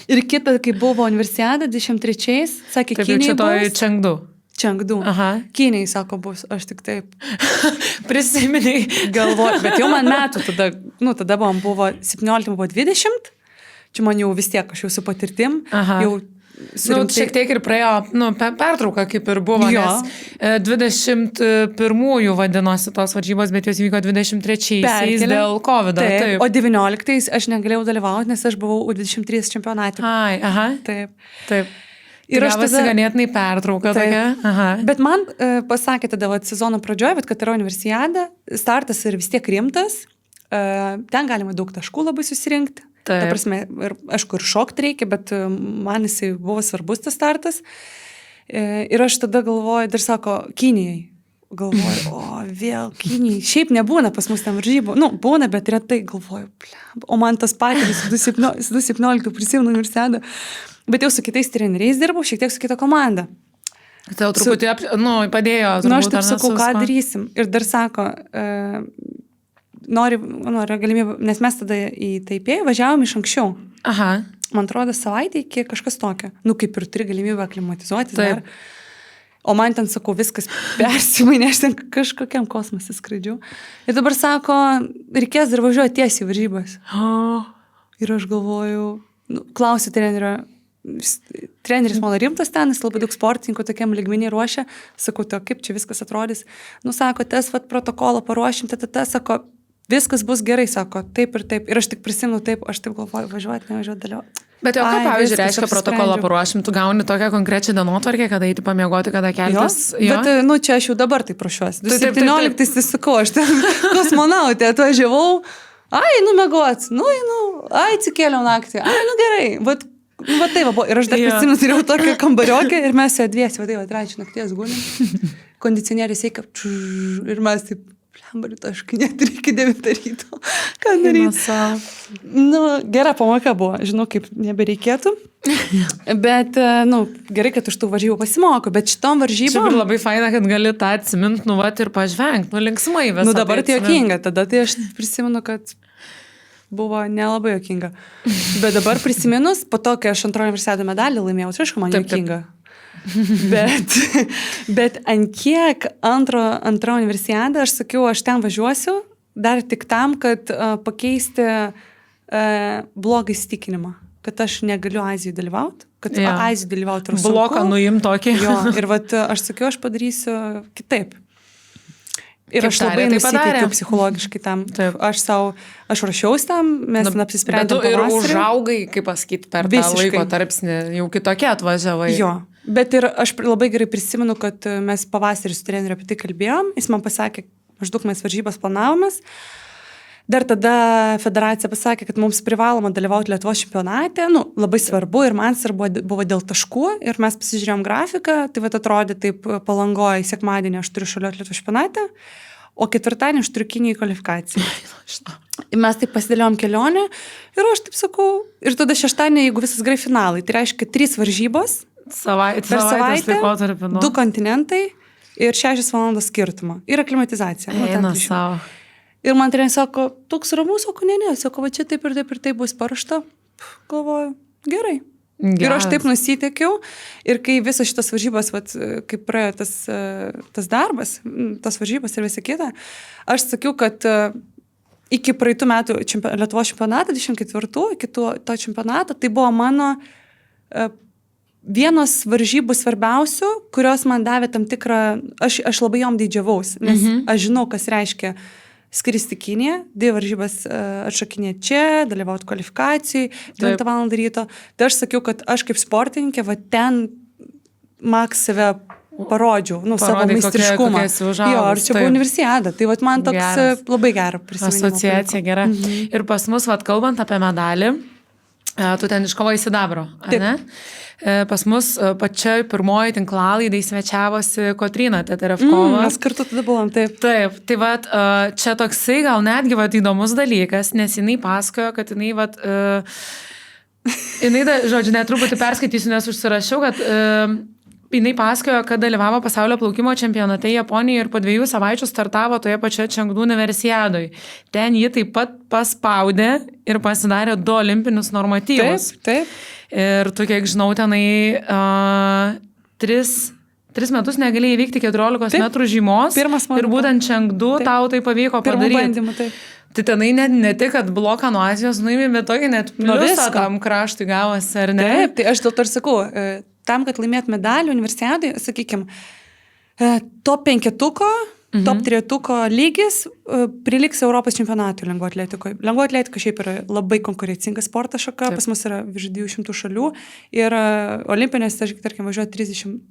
Ir kita, kai buvo universiada, 23, sakė, Kinijai bus. Čengdu. Kinijai, sako, bus, aš tik taip. Prisiminiai. Galvoju, bet jau man metų tada, tada buvo 17, buvo 20, čia man jau vis tiek, aš jau su patirtim, jau šiek tiek ir praėjo, pertrauka kaip ir buvo, nes 21-ųjų vadinosi tos varžybos, bet jos vyko 23-aisiais dėl COVID. Taip. O 19-ais aš negalėjau dalyvauti, nes aš buvau U23 čempionate. Taip. Ir aš tada ganėtinai pertrauka tokia. Bet man pasakė tada sezono pradžioje, bet kad yra universiada, startas ir vis tiek rimtas, ten galima daug taškų labai susirinkti. Ta prasme, ir, aišku, ir šokti reikia, bet man jisai buvo svarbus tas startas. Ir aš tada galvoju, dar sako, Kinijai. Galvoju, vėl Kinijai. Šiaip nebūna pas mus ten varžybų. Būna, bet retai galvoju, o man tas patiris 2017 prisimenu universiadą. Bet jau su kitais treneriais dirbau, šiek tiek su kita komanda. Tai jau truputį padėjo. Aš taip sakau, ką darysim. Ir dar sako, nori galimybę, nes mes tada į Taipėjų važiavom iš anksčiau. Man atrodo, savaitę iki kažkas tokio. Kaip ir turi galimybę aklimatizuoti dar. O man ten, sakau, viskas persimainė, aš ten kažkokiam kosmose skraidžiu. Ir dabar sako, reikės dar važiuoti tiesiai į varžybas. Ir aš galvoju, klausiu trenerio, treneris mano rimtas ten, jis labai daug sportininkų tokiam lygmenį ruošia. Sakau, kaip čia viskas atrodys. Sako, tas protokolą paruošim, sako, viskas bus gerai, sako, taip ir taip. Ir aš tik prisimenu taip, aš taip galvoju, važiuoti, nevažiuoti, dalyvauti. Bet ką, pavyzdžiui, reiškia protokolą paruošim, tu gauni tokią konkrečią dienotvarkę, kada eiti pamiegoti, kada keltis. Bet, čia aš jau dabar taip ruošiuosi. 17 sakau, aš ten kosmonautė atvažiavau, numiegot, atsikėliau naktį, gerai, va taip buvo. Ir aš dar prisimenu, turėjau tokią kambariokę ir mes ją dviesi, trečią nakties gulim, kondicionierius eikia, ir mes taip, taškai net iki 9 ryto. Ką daryti? Gera pamoka buvo. Žinau, kaip nebereikėtų. Bet, gerai, kad už tų varžybų pasimoko. Bet šitom varžybom... Čia labai faina, kad gali tą atsiminti, ir pažvengti. Linksmai visą. Dabar tai jokinga. Tada tai aš prisimenu, kad buvo nelabai jokinga. Bet dabar prisiminus, po to, kai aš antrojo universiadą medalį laimėjau, tai aišku, man jokinga. Bet ant kiek antrą universiadą, aš sakiau, aš ten važiuosiu, dar tik tam, kad pakeisti blogą įsitikinimą, kad aš negaliu Azijoje dalyvauti, kad Azijoje dalyvauti yra sunku. Bloką nuim tokį. Ir aš sakiau, aš padarysiu kitaip. Ir aš labai nusiteikiau psichologiškai tam. Aš ruošiausi tam, mes apsisprendėm pavasarį. Ir užaugai, kaip pasakyti, per tą laiko tarpsnį, jau kitokia atvažiavai. Jo, bet ir aš labai gerai prisimenu, kad mes pavasarį su treneriu apie tai kalbėjom, jis man pasakė, maždaug mes varžybas planavomės. Dar tada federacija pasakė, kad mums privaloma dalyvauti Lietuvos čempionate, labai svarbu ir man svarbu buvo dėl taškų ir mes pasižiūrėjom grafiką, tai atrodė taip Palangoje, sekmadienį aš turiu šaliuoti Lietuvos čempionate, o ketvirtadienį aš turiu Kinijai kvalifikaciją. Mes taip pasidėliojom kelionę ir aš taip sakau, ir tada šeštadienį, jeigu visas gerai finalai, tai reiškia 3 varžybos per savaitę, 2 kontinentai ir 6 valandos skirtumą ir aklimatizacija. Eina savo. Ir man treneris sako, toks ramus, sako, ne, sako, va čia taip ir taip bus paruošta. Galvoju, gerai. Ir aš taip nusiteikiau. Ir kai visas šitas varžybas, kai praėjo tas darbas, tas varžybas ir visa kita, aš sakiau, kad iki praeitų metų Lietuvos čempionatą, 24, iki to čempionato, tai buvo mano vienos varžybų svarbiausių, kurios man davė tam tikrą, aš labai jom didžiavaus, nes aš žinau, kas reiškia skristi Kiniją, 2 varžybas atšakinėti čia, dalyvauti kvalifikacijai, 9 valandą ryto. Tai aš sakiau, kad aš kaip sportininkė, ten maks save parodžiau, savo meistriškumą. Jo, ar čia buvo universiada. Tai man toks labai gera prisiminimas. Asociacija gera. Ir pas mus, kalbant apie medalį, Tu ten iškovai sidabro, ar ne? Pas mus pačioj pirmoji tinklalaidai svečiavosi Kotryna Teterevkova. Mes kartu tada buvom, taip. Taip, tai vat, čia toksai gal netgi vat, įdomus dalykas, nes jinai pasakojo, kad jinai, vat, žodžiu, netruputį perskaitysiu, nes užsirašiau, kad jinai pasakojo, kad dalyvavo pasaulio plaukimo čempionate Japonijoje ir po 2 savaičių startavo toje pačioje Čengdu universiadoje. Ten ji taip pat paspaudė ir pasidarė 2 olimpinius normatyvus. Taip. Ir tu, kiek žinau, tenai 3 metus negalėjai įvykti 14 metrų žymos. Ir būtent Čengdu tau tai pavyko padaryti. Bandymų, taip. Tai tenai ne tik, kad bloką nuo Azijos nuėmė, bet tokį net pliusą tam kraštui gavosi, ar ne? Taip, tai aš dėl to ir sakau, tam, kad laimėt medalį universiadai, sakykime, top 5, top 3 lygis priliks Europos čempionatui lengvo atletikoje. Lengvo atletika šiaip yra labai konkurencingas sporto šaka, pas mus yra virš 200 šalių ir olimpinės, tarkim, važiuoja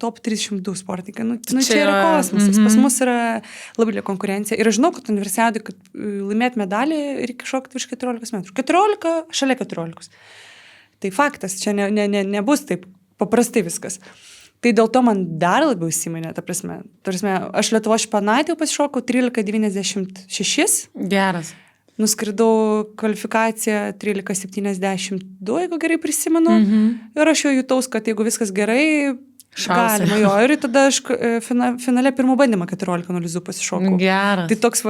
top 32 sportininkai. Čia yra kosmosas, pas mus yra labai didelė konkurencija. Ir aš žinau, kad universiadai, kad laimėt medalį, reikia šokti virš 14 metrų. 14 šalia 14. Tai faktas, čia nebus taip paprastai viskas. Tai dėl to man dar labiau įsiminė, ta prasme, aš Lietuvos čempionate jau pasišokau 13,96. Geras. Nuskridau kvalifikaciją 13,72, jeigu gerai prisimenu. Ir aš jau jutaus, kad jeigu viskas gerai, galima jo. Ir tada aš finale pirmą bandymą 14,02 pasišokau. Geras. Tai toks,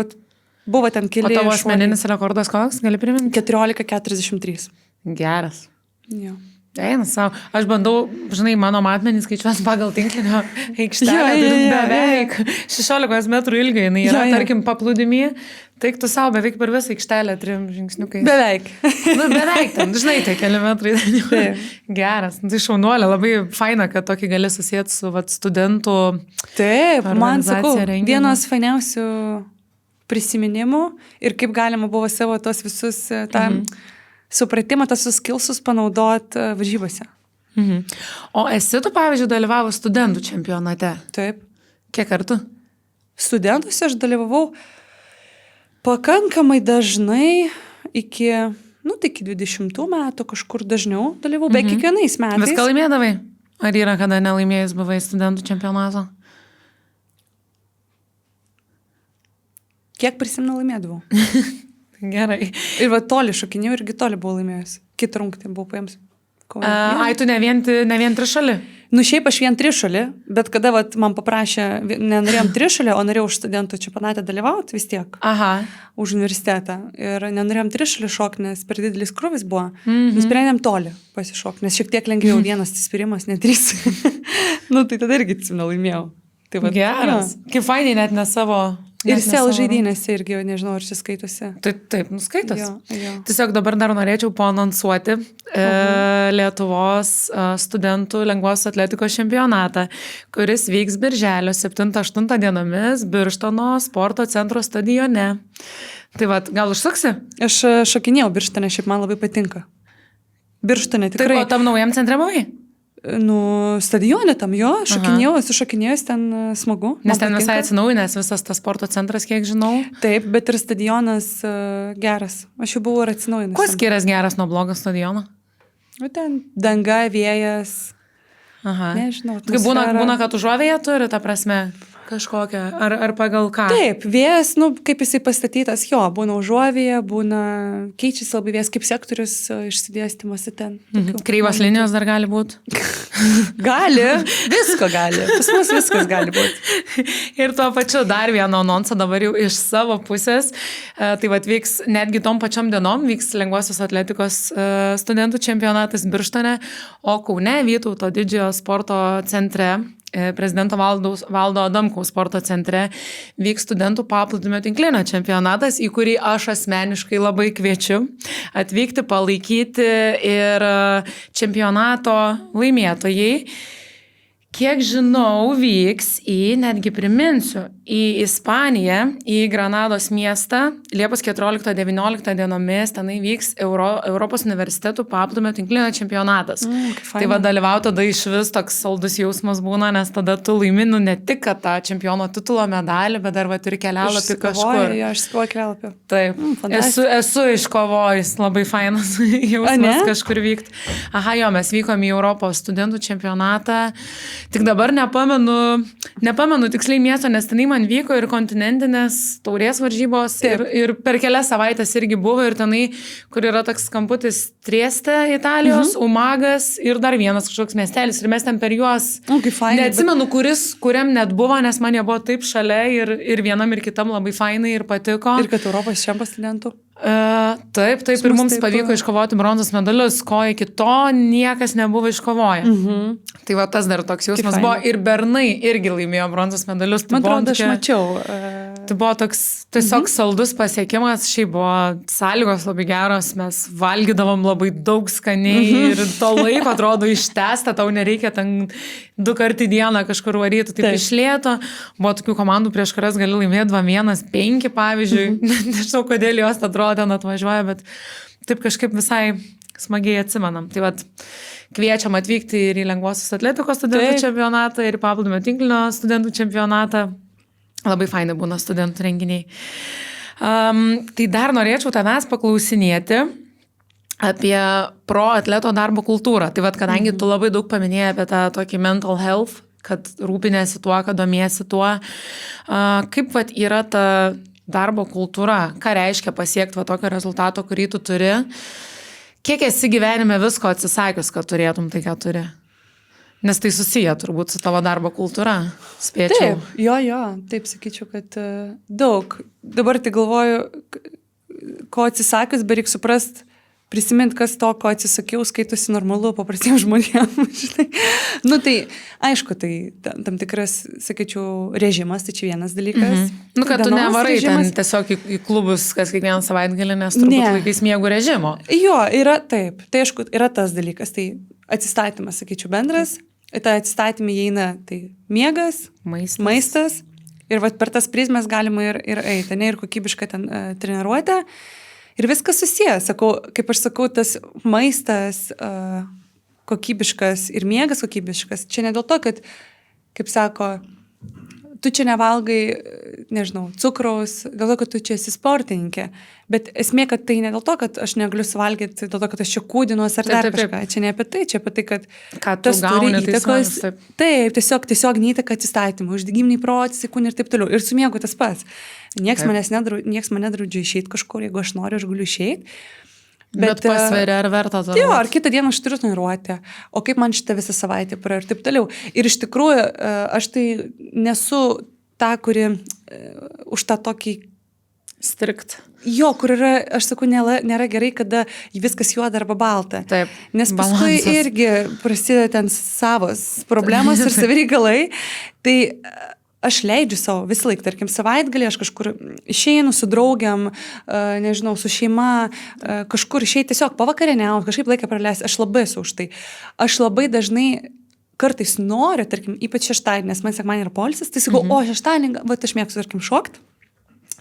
buvo ten keli. O tavo asmeninis rekordas koks, gali priminti? 14,43. Geras. Jo. Eina savo. Aš bandau, žinai, mano matmenys skaičiuos pagal tinklinio aikštelę. Beveik 16 metrų ilgio, jinai yra, tarkim, paplūdimį. Taik tu savo beveik per visą aikštelę 3 žingsniukai. Beveik. Beveik ten, žinai, tai keli metrai. Geras. Tai šaunuolė, labai faina, kad tokį gali susijęti su studentų. Taip, man sakau, vienas fainiausių prisiminimų ir kaip galima buvo savo tos visus supratimą, tas skilsus panaudot varžybose. O esi tu, pavyzdžiui, dalyvavo studentų čempionate? Taip. Kiek kartų? Studentuose aš dalyvavau pakankamai dažnai iki 20 metų kažkur dažniau dalyvavau, beveik kiekvienais metais. Viską laimėdavai? Ar yra kada nelaimėjus buvai studentų čempionato? Kiek prisimenu laimėdavau? Gerai. Ir toli šokinėjau, irgi toli buvau laimėjus. Kitą rungtį buvau paėmus. Ai, tu ne vien trišalį? Šiaip aš vien trišalį, bet kada man paprašė, nenorėjom trišalį, o norėjau už studentų čempionatą dalyvauti vis tiek. Aha. Už universitetą. Ir nenorėjom trišalį šokti, nes per didelis krūvis buvo. Nusprendėm toli pasišokti, nes šiek tiek lengviau vienas atsispyrimas, ne 3. Tai tada irgi laimėjau. Geras. Kaip fainiai net ne savo... Ir sel žaidynėse irgi, nežinau, ar čia skaitosi. Taip, nuskaitos. Jo. Tiesiog dabar dar norėčiau paanonsuoti Lietuvos studentų lengvos atletikos čempionatą, kuris vyks birželio 7-8 dienomis Birštono sporto centro stadione. Tai gal užsuksi? Aš šokinėjau Birštone, šiaip man labai patinka. Birštone tikrai. Tai tam naujam centre buvai? Stadione tam, jo, šokinėjau, esu šokinėjus, ten smagu. Nes ten visai atsinaujinęs visas tas sporto centras, kiek žinau. Taip, bet ir stadionas geras. Aš jau buvau ir atsinaujinęs. Kuo skiriasi geras nuo blogo stadiono? Ten danga, vėjas. Aha. Nežinau. Būna, kad užuovėje turi, ta prasme, kažkokią, ar pagal ką? Taip, vėjas, kaip jisai pastatytas, jo, būna užuovėje, keičiasi labai vėjas, kaip sektorius išsidėstymas į ten. Kreivos linijos dar gali būti? Gali, visko gali. Pas mus viskas gali būti. Ir tuo pačiu dar vieną anonsą dabar jau iš savo pusės. Tai vyks netgi tom pačiom dienom, vyks lengvosios atletikos studentų čempionatas Birštone, o Kaune Vytauto didžiojo sporto centre, prezidento Valdo Adamkaus sporto centre, vyks studentų paplūdimio tinklinio čempionatas, į kurį aš asmeniškai labai kviečiu atvykti, palaikyti ir čempionato laimėtojai. Kiek žinau, vyks netgi priminsiu, į Ispaniją, į Granados miestą, Liepos 14-19 dienomis tenai vyks Europos universitetų paplūdimio tinklinio čempionatas. Tai va dalyvauti tada iš vis toks saldus jausmas būna, nes tada tu laiminu ne tik tą čempiono titulo medalį, bet dar va turi kelialapį kažkur. Jo, aš skoju kelialapį. Taip, esu iškovojus, labai fainas jausmas kažkur vykti. Aha, jo, mes vykom į Europos studentų čempionatą, tik dabar nepamenu tiksliai miesto, nes tenai man vyko ir kontinentinės taurės varžybos ir per kelias savaitės irgi buvo ir tenai, kur yra toks kamputis Trieste, Italijos, Umagas ir dar vienas kažkoks miestelis ir mes ten per juos neatsimenu, kuriam net buvo, nes man jie buvo taip šalia ir vienam ir kitam labai fainai ir patiko. Ir kad Europos čempionatas studentų? Taip, ir mums pavyko iškovoti bronzos medalius, ko iki to niekas nebuvo iškovoję. Tai va tas dar toks jausmas buvo ir bernai irgi laimėjo bronzos medalius. Tai man atrodo, aš mačiau. Tai buvo toks tiesiog saldus pasiekimas, šiaip buvo sąlygos labai geros, mes valgydavom labai daug skaniai ir to laiko atrodo ištęsta, tau nereikia ten 2 kartų į dieną kažkur varyti, taip iš lėto. Buvo tokių komandų, prieš kurias gali laimėti 2-1-5, pavyzdžiui. Nežinau, kodėl jos atrodo ten atvažiuoja, bet taip kažkaip visai smagiai atsimenam. Tai vat kviečiam atvykti ir į lengvosios atletikos studentų čempionatą, ir į paplūdimio tinklinio studentų čempionatą. Labai fainai būna studentų renginiai. Tai dar norėčiau tavęs paklausinėti apie pro atleto darbo kultūrą. Tai vat, kadangi tu labai daug paminėjai apie tą tokį mental health, kad rūpinėsi tuo, kad domiesi tuo, kaip vat yra ta darbo kultūra, ką reiškia pasiekti va tokio rezultato, kurį tu turi, kiek esi gyvenime visko atsisakius, kad turėtum tai, ką turi? Nes tai susiję turbūt su tavo darbo kultūra, spėčiau. Taip, taip sakyčiau, kad daug. Dabar tai galvoju, ko atsisakius, bet reikia suprast, prisimint, kas to, ko atsisakiau, skaitosi normalu paprastiems žmonėms. Tai aišku, tai tam tikras, sakyčiau, režimas, tai čia vienas dalykas. Kad tu nevarai režimas. Ten tiesiog į klubus kas kiekvieną savaitgalį, nes turbūt laikais miegų režimo. Jo, yra taip. Tai aišku, yra tas dalykas. Tai atsistatymas, sakyčiau, bendras. Tai atsistatymai įeina, tai miegas, maistas. Ir vat per tas prizmes galima ir eiti, ir kokybišką ten treniruotę. Ir viskas susijęs, kaip aš sakau, tas maistas kokybiškas ir miegas kokybiškas. Čia ne dėl to, kad, kaip sako, tu čia nevalgai, nežinau, cukraus, dėl to, kad tu čia esi sportininkė. Bet esmė, kad tai ne dėl to, kad aš negaliu suvalgyti, dėl to, kad aš čia kūdinuos ar dar kažką. Čia ne apie tai, čia apie tai, kad tas turi įtakos. Taip, tiesiog neįtaka atsistatymui, uždegiminiai procesai, kūnai ir taip toliau. Ir su miegu tas pats. Nieks mane draudžia išeiti kažkur, jeigu aš noriu, aš galiu išeiti. Bet pasveria, ar verta to? Jo, ar kitą dieną aš turiu treniruotę, o kaip man šitą visą savaitę praėjo ir taip toliau. Ir iš tikrųjų, aš tai nesu ta, kuri už tą tokį strikt. Jo, kur yra, aš sakau, nėra gerai, kada viskas juoda arba balta. Taip, nes paskui irgi prasideda ten savos problemos ir savireikalai. Tai aš leidžiu savo visą laiką, tarkim, savaitgalį, aš kažkur išeinu su draugiam, nežinau, su šeima, kažkur išeiti tiesiog pavakarieniauti, kažkaip laiką praleisti, aš labai esu už tai. Aš labai dažnai kartais noriu, tarkim, ypač šeštadienį, nes man sekmadienį yra poilsis, tai sakau, o šeštadienį, va, aš mėgstu, tarkim, šokt.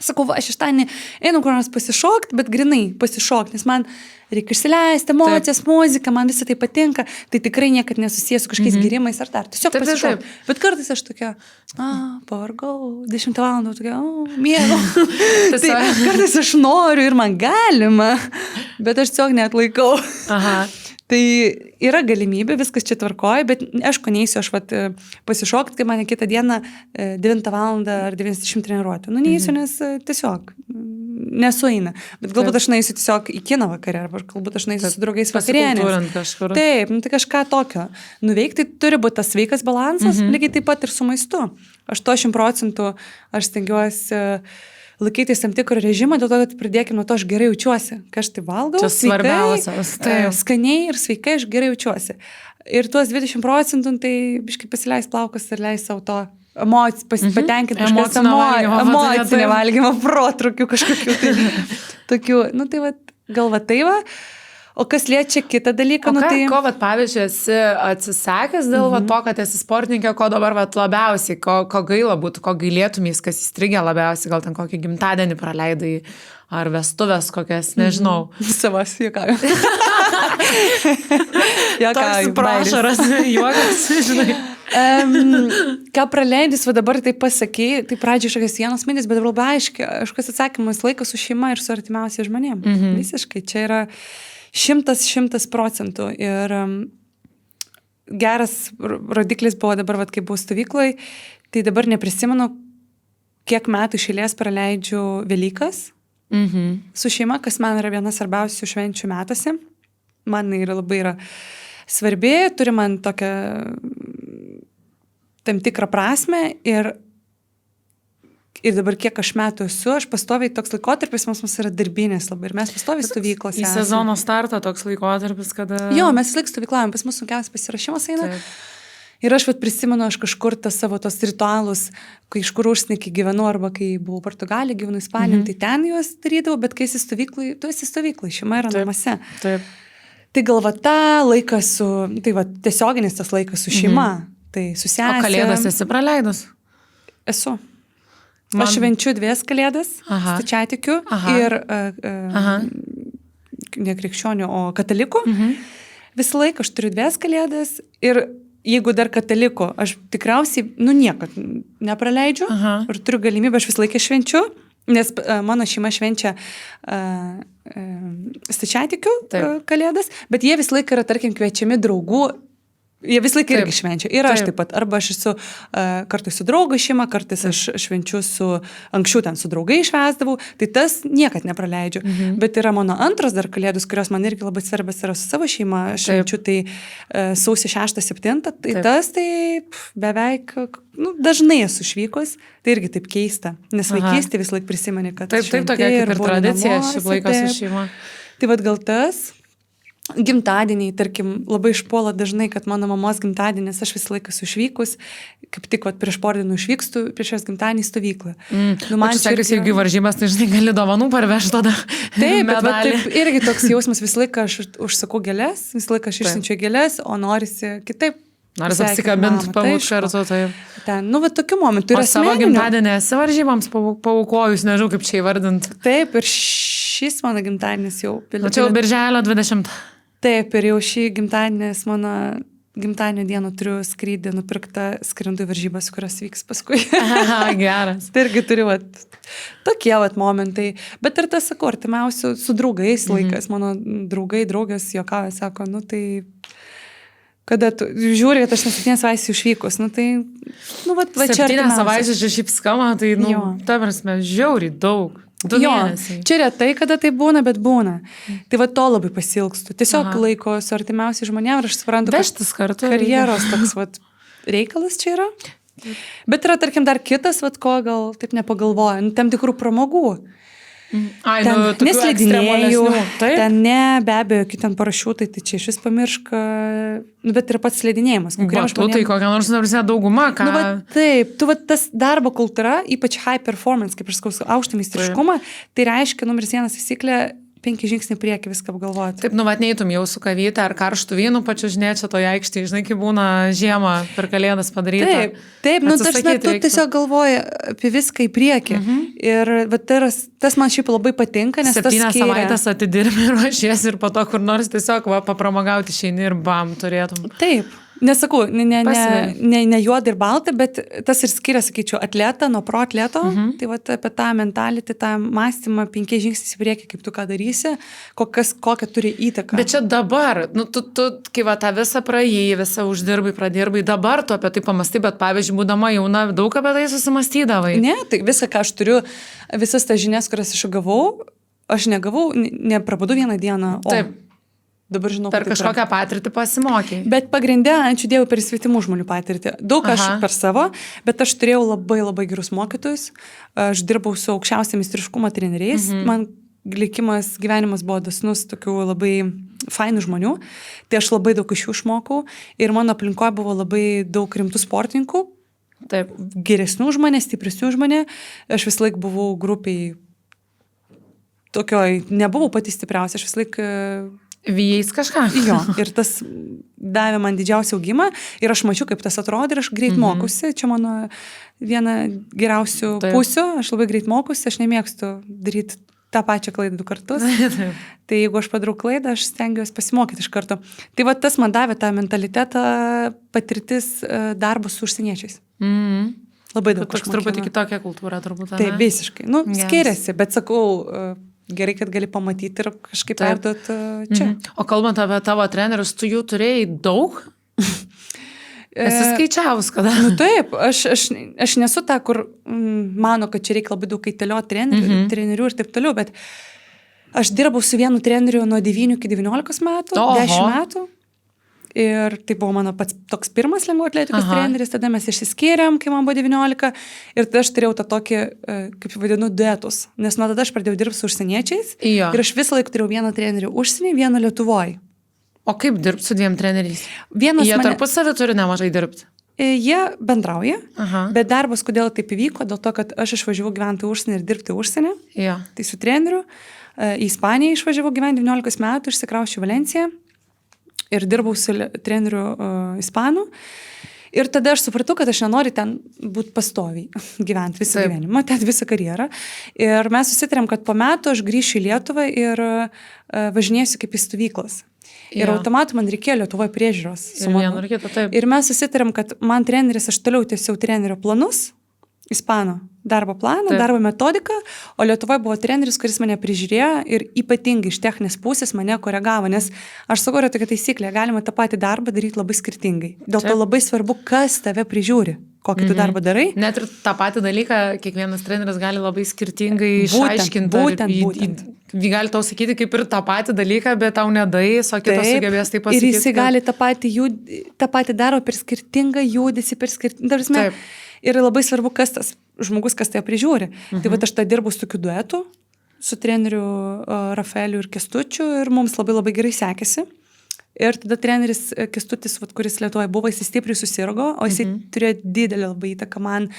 Sakau, va, šeštadienį einu kur nors pasišokti, bet grinai pasišokti, nes man reikia išsileisti emocijas, muziką, man visą tai patinka, tai tikrai niekad nesusijęs su kažkokiais gėrimais ar dar. Tiesiog pasišokti. Bet kartais aš tokia, pavargau, 10 valandų, tokia, miegu. Tai kartais aš noriu ir man galima, bet aš tiesiog neatlaikau. Aha. Tai yra galimybė, viskas čia tvarkoja, bet aišku, neįsiu aš pasišokti, kai mane kitą dieną 9 valandą ar 90 treniruoti. Neįsiu, nes tiesiog nesueina. Bet galbūt aš neįsiu tiesiog į kiną vakarę, arba galbūt aš neįsiu su draugais vakarienės. Taip, tai kažką tokio. Nuveikti turi būti tas sveikas balansas, lygiai taip pat ir su maistu. 80% aš stengiuosi laikytis tam tikrą režimą, dėl to, kad pridėkime nuo to, aš gerai jaučiuosi, kai aš tai valgau, čia svarbiausias, skaniai ir sveikai aš gerai jaučiuosi. Ir tuos 20%, tai biškai pasileis plaukas ir leis savo to patenkinti kažkas emocinį valgymą, protrukių kažkokių tai tokių, tai va, gal va tai va. O kas liečia kitą dalyką, O nu ką, tai... ko, vat, pavyzdžiui, esi atsisakęs dėl va, to, kad esi sportininkė, ko dabar vat, labiausiai, ko gaila būtų, ko gailėtumės, kas įstrigė labiausiai, gal ten kokį gimtadienį praleidai, ar vestuvės kokias, nežinau. Savas, juokauju. Toks prašaras, juokas, žinai. Ką praleidys, va dabar tai pasakė, tai pradžiai kažkas vienas mintis, bet labai aiškas atsakymas, laikas su šeima ir su artimiausiai žmonėm. Visiškai, čia yra 100%. Ir geras rodiklis buvo dabar, vat, kai buvau stovykloj, tai dabar neprisimenu, kiek metų iš eilės praleidžiu Velykas su šeima, kas man yra viena svarbiausių švenčių metuose. Man labai yra svarbi, turi man tokią tam tikrą prasme ir dabar kiek aš metų esu, aš pastoviai toks laikotarpis, mums yra darbinės labai ir mes pastoviai stovyklose. Į sezono startą toks laikotarpis, kada... Jo, mes laik stovyklavom, pas mus sunkiausias pasirašymas eina. Taip. Ir aš prisimenu, aš kažkur savo tos ritualus, kai iš kur užsienį gyvenu, arba kai buvau Portugalija, gyvenu Ispanijoje, tai ten juos darydavau, bet kai esi stovyklai, tu esi stovyklai, šeima yra namuose. Taip. Tai galva tą laiką su, tai va, tiesioginis tas laikas su šeima, tai su sesė. O kalėdas esi praleidus? Esu. Aš švenčiu 2 kalėdas, stačiatikių ir ne krikščionių, o katalikų. Visą laiką aš turiu 2 kalėdas ir jeigu dar katalikų, aš tikriausiai, niekad nepraleidžiu ir turiu galimybę, aš visą laiką švenčiu, nes mano šeima švenčia stačiatikių kalėdas, bet jie visą laiką yra, tarkim, kviečiami draugų. Jie vis laik irgi švenčia. Ir aš taip pat. Arba aš esu kartais su draugai šeima, kartais aš švenčiu anksčiau ten su draugai švęsdavau. Tai tas niekad nepraleidžiu. Bet yra mano antros dar kalėdus, kurios man irgi labai svarbios yra su savo šeima. Aš švenčiu tai sausio 6-7. Tai tas tai beveik, dažnai esu išvykus. Tai irgi taip keista. Nes vaikystė vis laik prisimeni, kad taip, tokia kaip ir tradicija šį laiką su šeima. Tai vad gal tas... Gimtadieniai, tarkim, labai išpuola dažnai, kad mano mamos gimtadienis, aš visą laiką esu išvykus, kaip tik prieš pordienų išvykstu, prieš jos gimtadienį stovyklą. Man čia irgi varžybas, tai žinai, gali dovanų parvežti tada. Taip, bet taip, irgi toks jausmas, visą laiką aš užsakau gėlės, visą laiką aš išsiunčiu gėlės, o norisi kitaip. Norisi apsikabinti, pabūti kartu. Ten, tokiu momentu yra savo gimtadienį esi varžybams paukojus, nežinau, kaip čia įvardinti. Taip, ir šis mano gimtadienis jau. Čia jau birželio 20. Taip, ir jau šį mano gimtadienio dieną turiu skrydį nupirktą, skrendu į varžybas, kurios vyks paskui. Geras. Tai irgi turiu tokie momentai. Bet ir tas, sakau, artimiausių su draugais laikas. Mano draugės juokauja, sako, tai... Kada tu žiūri, kad aš 7 savaičių išvykus, tai... va čia 7 savaičių čia šiaip skama, tai, ta prasme, žiauriai daug. 2 mėnesiai. Čia retai, kada tai būna, bet būna. Tai va to labai pasilgstu. Tiesiog laiko su artimiausiai žmonėm ir aš suprantu, vežtis kartu. Karjeros toks reikalas čia yra. Bet yra, tarkim, dar kitas, ko gal taip nepagalvoja, tam tikrų pramogų. Neslidinėjau, ten be abejo, ten parašiutai, tai čia iš vis pamirška, bet ir pats slidinėjimas. Tai kokia nors dauguma, ką... Taip, tas darbo kultūra, ypač high performance, kaip aš sakau, aukštą meistriškumą, tai reiškia numeris 1 taisyklė 5 žingsnių priekį viską apgalvoti. Taip, neitum jau su kavyte ar karštų vynų pačiužinėčia toje aikštėje, žinai, kai būna žiemą per kalėdas padaryta. Taip, tu tiesiog galvoji apie viską į priekį. Ir tas man šiaip labai patinka, nes 7 savaitės atidirbi ir ruošiesi ir po to kur nors tiesiog papramogauti išeini ir bam, turėtum. Taip. Nesakau, ne juoda ir balta, bet tas ir skiria, sakyčiau, atletą nuo pro atleto. Tai apie tą mentality, tą mąstymą 5 žingsnius į priekį, kaip tu ką darysi, kokią turi įtaką. Bet čia dabar, tu kai tą visą praėjai, visą uždirbai, pradirbai, dabar tu apie tai pamąstai, bet pavyzdžiui, būdama jauna, daug apie tai susimastydavai. Ne, tai visą, ką aš turiu, visas tas žinias, kurias aš gavau, aš negavau, neprabudau vieną dieną. Taip. Dabar žinau, per kažkokią patirtį pasimokė. Bet pagrindė, ačiū Dievui, per svetimų žmonių patirtį. Daug aš per savo, bet aš turėjau labai labai gerus mokytojus. Aš dirbau su aukščiausia meistriškumo treneriais. Man gyvenimas buvo dosnus tokių labai fainų žmonių. Tai aš labai daug iš jų išmokau. Ir mano aplinkoje buvo labai daug rimtų sportininkų. Taip. Geresnių už mane, stipresnių už mane. Aš vis laik buvau grupiai tokioj, nebuvau pati stipriausia. Aš vis laik Vijais kažką. Jo, ir tas davė man didžiausią augimą ir aš mačiau, kaip tas atrodo ir aš greit mokusi. Čia mano viena geriausių pusių, aš labai greit mokusi, aš nemėgstu daryti tą pačią klaidą 2 kartus. Tai jeigu aš padarau klaidą, aš stengiuosi pasimokyti iš karto. Tai va tas man davė tą mentalitetą, patirtis darbų su užsieniečiais. Labai daug. Toks truputį kitokia kultūra turbūt. Tai visiškai. Nu, skiriasi, bet sakau, gerai, kad gali pamatyti ir kažkaip perduot čia. O kalbant apie tavo trenerius, tu jų turėjai daug? Esi skaičiavus kada? Nu taip, aš nesu ta, kur mano, kad čia reikia labai daug kaitelioti trenerių ir taip toliau, bet aš dirbau su vienu treneriu nuo 9 iki 19 metų, 10 metų. Ir tai buvo mano pats toks pirmas lengvų atletikos treneris, tada mes išsiskyrėm, kai man buvo 19, ir tada aš turėjau tą tokį, kaip vadinu, duetus, nes nuo tada aš pradėjau dirbti su užsieniečiais ir aš visą laiką turėjau vieną trenerių užsienį, vieną Lietuvoj. O kaip dirbti su 2 treneriais? Jie tarpusavį turi nemažai dirbti? Jie bendrauja, bet darbas kodėl taip įvyko, dėl to, kad aš išvažiavau gyventi užsienį ir dirbti užsienį, tai su treneriu, į Ispaniją išvažiavau gyventi 19 metų, išsikrausčiau Valenciją. Ir dirbau su treneriu ispanų. Ir tada aš supratau, kad aš nenoriu ten būti pastoviai, gyventi visą gyvenimą, ten visą karjerą. Ir mes susitarėm, kad po metų aš grįšiu į Lietuvą ir važinėsiu kaip į stovyklas. Ir automatu man reikėjo Lietuvoje priežiūros. Ir mes susitarėm, kad man treneris, aš toliau tiesiau trenerio planus, ispanų darbo planą, darbo metodiką, o Lietuvoje buvo treneris, kuris mane prižiūrėjo ir ypatingai iš techninės pusės mane koregavo, nes aš sakau, yra tokia taisyklė, galima tą patį darbą daryti labai skirtingai. Dėl to labai svarbu, kas tave prižiūri, kokį tu darbą darai. Net ir tą patį dalyką kiekvienas treneris gali labai skirtingai išaiškinti. Būtent. Gali tau sakyti kaip ir tą patį dalyką, bet tau nedais, o kitas sugebės tai pasakyti. Ir jis gali tą patį daro per skirtingą judesį, per skirtingą. Ir labai svarbu, kas tas žmogus, kas tai prižiūri. Tai va aš tą dirbu su tokiu duetu, su treneriu Rafaeliu ir Kestučiu ir mums labai labai gerai sekėsi. Ir tada treneris Kestutis, kuris Lietuvoje buvo, jis stipriai susirgo, o jis turėjo didelį labai įtaką man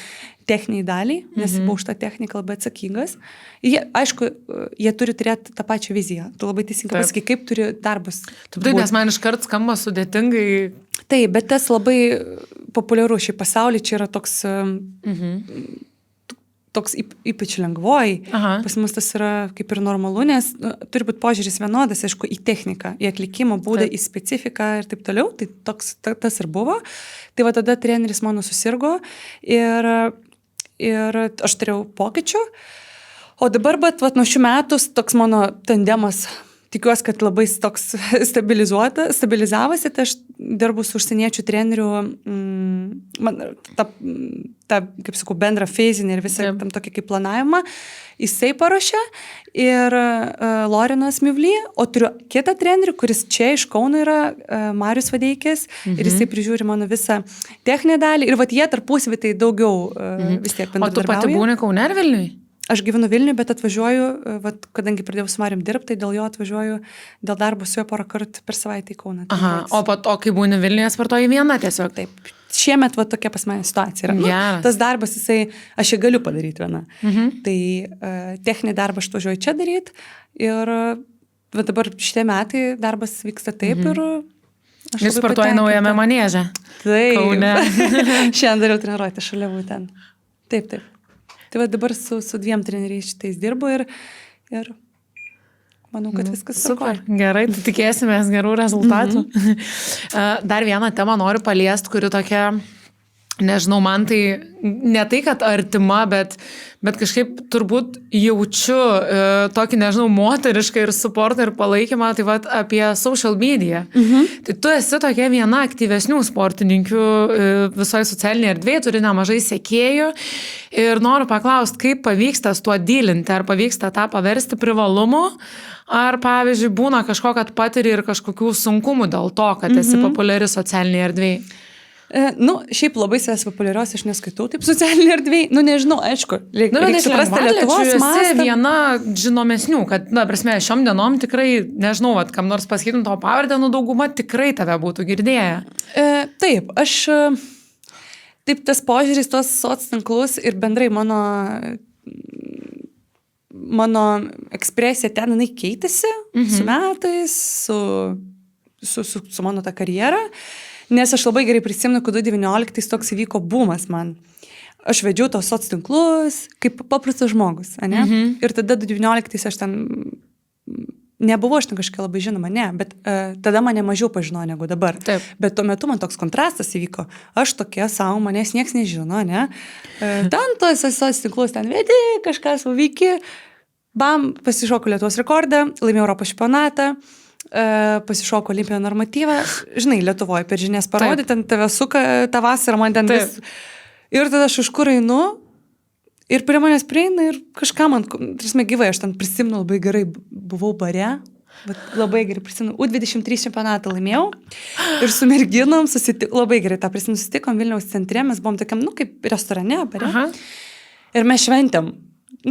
techniniai daliai, nes buvo už tą techniką labai atsakingas. Aišku, jie turi turėti tą pačią viziją. Tu labai teisingai pasakai, kaip turi darbas. Taip, nes man iškart skamba sudėtingai. Taip, bet tas labai populiaru šį pasaulį, čia yra toks... toks ypač lengvoj. Pas mus tas yra kaip ir normalu, nes turi būti požiūris vienodas, aišku, į techniką, į atlikimo būdą, į specifiką ir taip toliau. Tai tas ir buvo. Tai va tada treneris mano susirgo ir aš turėjau pokyčių. O dabar, nuo šių metų toks mano tandemas, tikiuosi, kad labai toks stabilizavosi, tai aš dirbu su užsieniečių treneriu, tą, kaip sakau, bendrą fizinį ir visą tam tokį kaip planavimą, jisai paruošė ir Lorinas Mivly, o turiu kitą trenerį, kuris čia iš Kauno yra, Marius Vadeikis, ir jisai prižiūri mano visą techninę dalį, ir jie tarpusavy tai daugiau vis tiek bendradarbiauja. O tu pati būni Kaune ar Vilniuj? Aš gyvenu Vilniuj, bet atvažiuoju, kadangi pradėjau su Marium dirbti, tai dėl jo atvažiuoju dėl darbo su juo porą kartų per savaitę į Kauną. O kai būni Vilniuje, sportuoji viena tiesiog? Taip. Šiemet tokia pas mane situacija yra. Tas darbas, aš jį galiu padaryti viena. Tai techninį darbą aš važiuoju čia daryti ir dabar šitie metai darbas vyksta taip ir aš labai sportuoji naujame manėže. Taip. Kaune. Šiandien dariau treniruotę šalia būtent. Taip. Tai dabar su 2 treneriais šitais dirbu ir manau, kad viskas super. Gerai, tai tikėsimės gerų rezultatų. Dar vieną temą noriu paliesti, kuri tokia, nežinau, man tai ne tai, kad artima, bet kažkaip turbūt jaučiu tokį, nežinau, moterišką ir suportą ir palaikymą, tai apie social media. Tai tu esi tokia viena aktyvesnių sportininkių visoje socialinėje erdvėje, turi nemažai sekėjų ir noriu paklausti, kaip pavyksta tuo dylinti, ar pavyksta tą paversti privalumu, ar pavyzdžiui būna kažko, kad patiri ir kažkokių sunkumų dėl to, kad esi populiari socialinėje erdvėje. Šiaip labai savęs populiarios aš neskaitau taip socialinė erdvėj. Nežinau, aišku. Reikia suprasti Lietuvos mastą. Esi viena žinomesnių, kad, prasme, šiom dienom tikrai, nežinau, kam nors pasakytum tavo pavardę, dauguma tikrai tave būtų girdėję. Taip, taip tas požiūris, tos soc tinklus ir bendrai mano mano ekspresija ten, jinai keitėsi su metais, su mano ta karjera, nes aš labai gerai prisimenu, kad 2019 toks įvyko bumas man. Aš vedžiau tos sociotinklus kaip paprastas žmogus, ne? Ir tada 2019 aš ten, nebuvau aš ten kažkiek labai žinoma, ne, bet tada mane mažiau pažinojo negu dabar. Taip. Bet tuo metu man toks kontrastas įvyko. Aš tokia savo, manęs nieks nežino, ne? Ten tos sociotinklus, ten vedi, kažkas veiki. Bam, pasišoko Lietuvos rekordą, laimėjau Europos čempionatą. Pasišoko olimpinio normatyvą, žinai, Lietuvoje per žinias parodė, ten tave suka tą vasarą, man ten vis... Ir tada aš iš kur einu ir prie manęs prieina ir kažką man, tarsi gyvai, aš ten prisimenu labai gerai, buvau bare, bet labai gerai prisimenu, U23 čempionatą laimėjau ir su merginom labai gerai tą prisimenu, susitikom Vilniaus centre, mes buvom tokiam, kaip restorane, bare. Aha. Ir mes šventėm,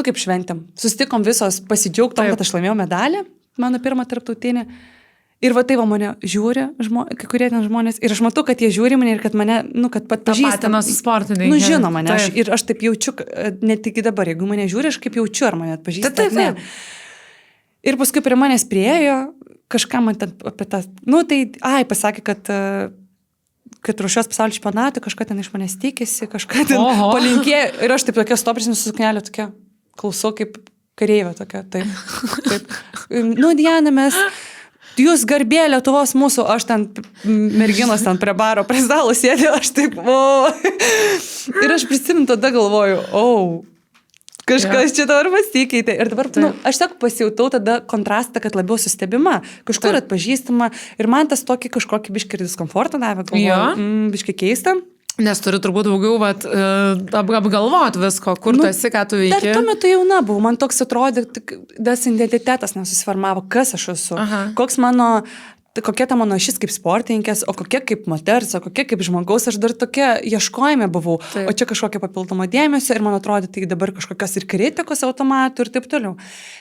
kaip šventėm, susitikom visos pasidžiaugtom, kad aš laimėjau medalį, mano pirmą tarptautinį. Ir va tai va mane žiūri, kai kurie ten žmonės, ir aš matau, kad jie žiūri mane ir kad mane, kad pat pažįsta. Tapatino su sportininku. Žino mane, ir aš taip jaučiu, net iki dabar, jeigu mane žiūri, aš kaip jaučiu, ar mane atpažįsta. Taip. Ir paskui prie manęs priėjo, kažką man ten apie tą, pasakė, kad ruošios pasaulio čempionatui, kažką ten iš manęs tikisi, kažką ten palinkėjo. Ir aš taip tokia stoprisinė su suknelė, tokia, klausau kaip kareivė tokia, taip. Diana, jūs garbė Lietuvos mūsų, aš ten merginos ten prie baro, prie stalo sėdė, aš taip, Ir aš prisimenu, tada galvoju, kažkas čia dabar pasikeitė. Ir dabar, aš tiesiog pasijutau tada kontrastą, kad labiau sustebima, kažkur atpažįstama. Ir man tas tokį kažkokį biškį diskomfortą davė, galvoju, biškį keistą. Nes turi turbūt daugiau apgalvoti visko, kur tu esi, ką tu veiki. Dar tuo metu jauna buvau, man toks atrodė, tas identitetas nesusiformavo, kas aš esu, kokia ta mano šis kaip sportininkės, o kokia kaip moters, o kokia kaip žmogaus, aš dar tokia ieškojime buvau, o čia kažkokia papildomo dėmesio ir man atrodė, tai dabar kažkokios ir kritikos automatų ir taip toliau.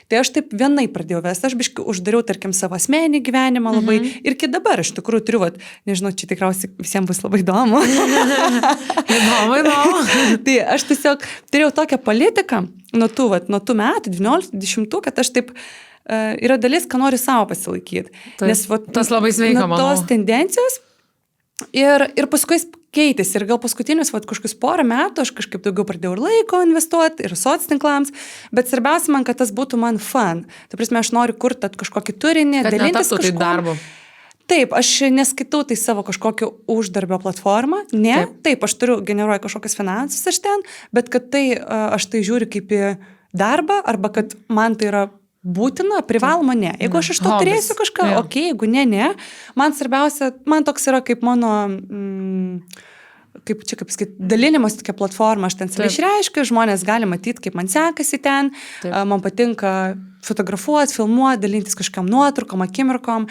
Tai aš taip vienai pradėjau vesti, aš biškai uždariau, tarkim, savo asmenį gyvenimą labai ir iki dabar iš tikrųjų turiu, nežinau, čia tikriausiai visiems bus labai įdomu. Įdomu. Tai aš tiesiog turėjau tokią politiką nuo tų metų, 19-20, kad aš taip yra dalis, ką nori savo pasilaikyti. Nes tas labai sveika, manau. Tos tendencijos ir paskui keitėsi. Ir gal paskutinius kažkokius porą metų aš kažkaip daugiau pradėjau ir laiko investuoti, ir sociotinklams, bet svarbiausia man, kad tas būtų man fun. Ta prasme, aš noriu kurti kažkokį turinį, dalintis kažkuo. Tai darbu. Taip, aš neskaitau tai savo kažkokio uždarbio platformą, taip, aš generuoju kažkokius finansus iš ten, bet kad tai aš tai žiūriu kaip į darbą, arba kad man tai yra būtina, privaloma, ne. Jeigu aš iš to turėsiu kažką, jeigu ne. Man svarbiausia, man toks yra kaip mano, kaip dalinimas tokia platforma, aš ten save išreiškiu, žmonės gali matyti, kaip man sekasi ten, man patinka fotografuoti, filmuoti, dalintis kažkam nuotraukom, akimirkom,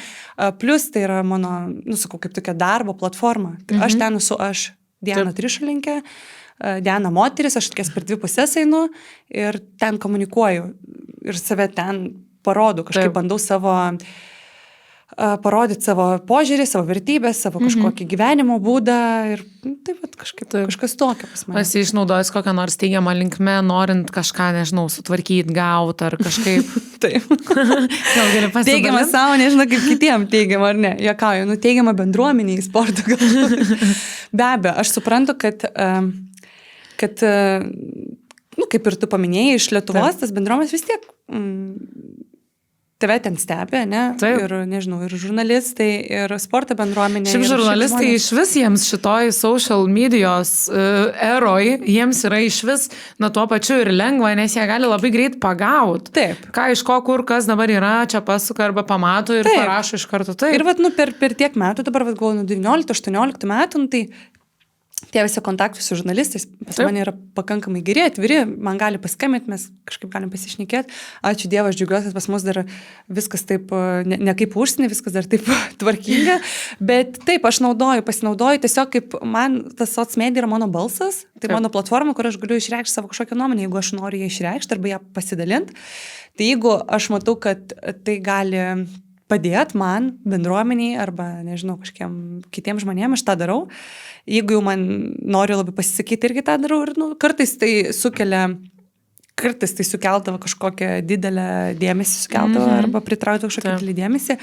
plus tai yra mano, kaip tokia darbo platforma. Tai aš ten esu Diana Trišalinkė, Diana moteris, aš tokias per 2 pusės einu ir ten komunikuoju ir save ten parodau, kažkaip bandau parodyti savo požiūrį, savo vertybės, savo kažkokį gyvenimo būdą ir kažkas tokio pas mane. Esi išnaudojęs kokią nors teigiamą linkmę, norint kažką, nežinau, sutvarkyti, gauti ar kažkaip. Taip. Teigiamą savo, nežinau, kaip kitiem teigiamą ar ne. Juokauju, teigiamą bendruomeniai, sportą galbūt. Be abejo, aš suprantu, kad kaip ir tu paminėjai, iš Lietuvos tas bendruomenės vis tiek tave ten stebi, ne? Taip. Ir, nežinau, ir žurnalistai, ir sporto bendruomenė. Šiaip žurnalistai iš vis jiems šitoj social medijos eroj, jiems yra iš vis tuo pačiu ir lengva, nes jie gali labai greit pagauti. Taip. Ką iš ko, kur, kas dabar yra, čia pasuka arba pamato ir parašo iš karto. Taip. Ir per tiek metų, dabar galvoju, 19-18 metų, tai tie visi kontaktai su žurnalistais pas mane yra pakankamai geri, atviri, man gali paskambinti, mes kažkaip galim pasišnekėti. Ačiū Dievui, aš džiaugiuosi, pas mus dar viskas taip, ne kaip užsienį, viskas dar taip tvarkinga, bet taip, aš pasinaudoju tiesiog kaip man tas soc-medija yra mano balsas, tai mano platforma, kur aš galiu išreikšti savo kažkokią nuomonę, jeigu aš noriu ją išreikšti arba ją pasidalinti. Tai jeigu aš matau, kad tai gali padėti man, bendruomeniai arba, nežinau, kažkiem kitiem žmonėm, aš tą darau. Jeigu jau man noriu labai pasisakyti, irgi tą darau. Ir kartais tai sukelia kartais tai sukeldavo kažkokią didelę dėmesį, arba pritraukdavo kažkokią didelį dėmesį.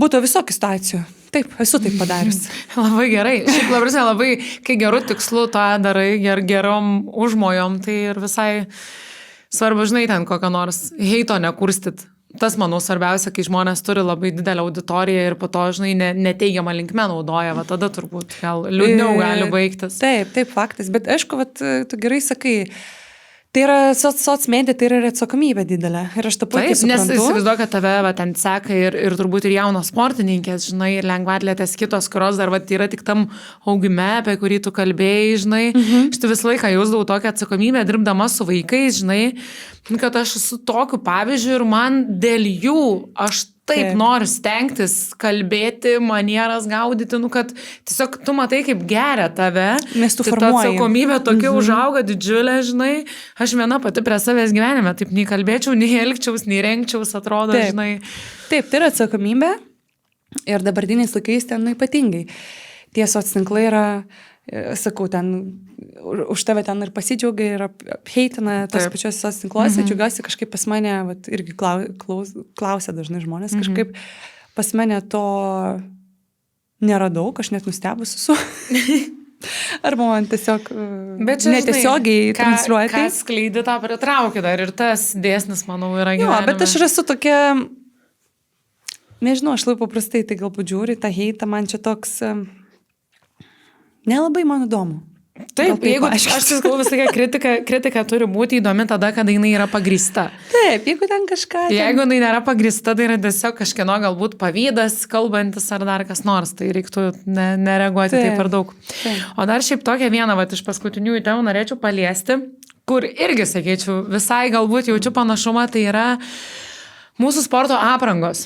Būtų visokių situacijų. Taip, esu taip padarius. Labai gerai. Šiaip labai, kai gerų tikslų tą darai, gerom užmojom, tai ir visai svarbu, žinai, ten kokią nors heito nekurstyt. Tas, manau, svarbiausia, kai žmonės turi labai didelę auditoriją ir po to, žinai, neteigiamą linkmę naudoja, va tada turbūt gal liūdniau gali baigtis. Taip, faktas. Bet aišku, tu gerai sakai, tai yra socmedia, tai yra atsakomybė didelė. Ir aš tą puikiai suprantu. Nes įsivaizduoju, kad tave ten seka ir turbūt ir jaunos sportininkės, žinai, ir lengvaatletės kitos, kurios dar yra tik tam augime, apie kurį tu kalbėjai, žinai. Aš visą laiką jausdavau tokią atsakomybę, dirbdama su vaikais, žinai, kad aš esu tokiu pavyzdžiu ir man dėl jų aš taip noriu stengtis, kalbėti, manieras gaudyti, kad tiesiog tu matai, kaip geria tave. Nes tu formuoji. Ta atsakomybė tokia užauga didžiulė, žinai. Aš viena pati prie savęs gyvenime, taip nei kalbėčiau, nei elgčiaus, nei rengčiaus, atrodo, žinai. Taip, tai yra atsakomybė ir dabartiniais laikais ten ypatingai. Tie socialinklai yra, sakau, ten už tave ten ir pasidžiaugia ir heitina tos pačios socialinkluose, džiaugiuosi kažkaip pas mane, irgi klausia dažnai žmonės, kažkaip pas mane to nėra daug, aš net nustebus esu. Arba man tiesiog netiesiogiai transliuoja. Kas skleidi tą pritraukia dar ir tas dėsnis, manau, yra gyvenime. Jo, bet aš esu tokia, nežinau, aš labai paprastai tai galbūt žiūri, tą heitą man čia toks nelabai man įdomu. Taip, jeigu aš sakau visą kritika turi būti įdomi tada, kada jinai yra pagrįsta. Taip, jeigu ten kažką. Jeigu jinai nėra pagrįsta, tai yra tiesiog kažkieno galbūt pavydas, kalbantis ar dar kas nors, tai reiktų nereaguoti taip per daug. Taip. O dar šiaip tokią vieną iš paskutiniųjų temų norėčiau paliesti, kur irgi, sakyčiau, visai galbūt jaučiu panašumą, tai yra mūsų sporto aprangos.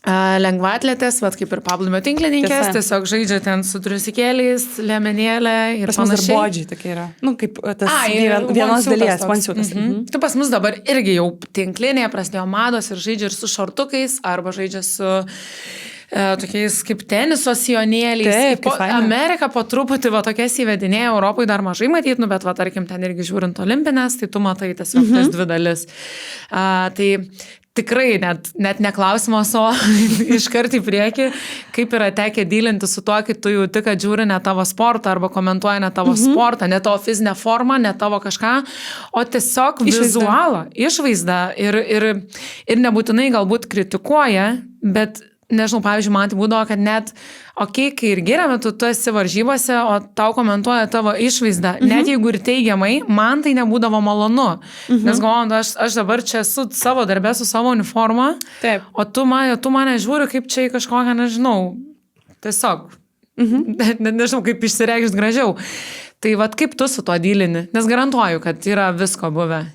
Lengvaatletės, kaip ir paplūdimio tinklininkės, tiesiog žaidžia ten su triusikėliais, liemenėlė ir panašiai. Pas mus dar bodžiai tokie yra. Kaip tas vienos dalies, pansiūtas. Tu pas mus dabar irgi jau tinklinėje prasidėjo mados ir žaidžia ir su šortukais, arba žaidžia su tokiais kaip teniso sijonėliais. Amerika po truputį tokias įvedinėja, Europoje dar mažai matyt, bet tarkim ten irgi žiūrint olimpinės, tai tu matai tiesiog tas dvi dalis. Tai tikrai net neklausimas, o iškart į priekį, kaip yra tekę dylinti su tuo, kai tu jauti, kad žiūri ne tavo sportą arba komentuoja ne tavo sportą, ne tavo fizinę formą, ne tavo kažką, o tiesiog vizualą, išvaizdą ir nebūtinai galbūt kritikuoja, bet nežinau, pavyzdžiui, man tai būdavo, kad net, kai ir geriame, tu esi varžybose, o tau komentuoja tavo išvaizdą, net jeigu ir teigiamai, man tai nebūdavo malonu. Nes galvojant, aš dabar čia esu savo darbę su savo uniforma, o tu mane žiūri kaip čia į kažkokią, nežinau, tiesiog, nežinau, kaip išsireikšt gražiau. Tai kaip tu su tuo dylini? Nes garantuoju, kad yra visko buvę.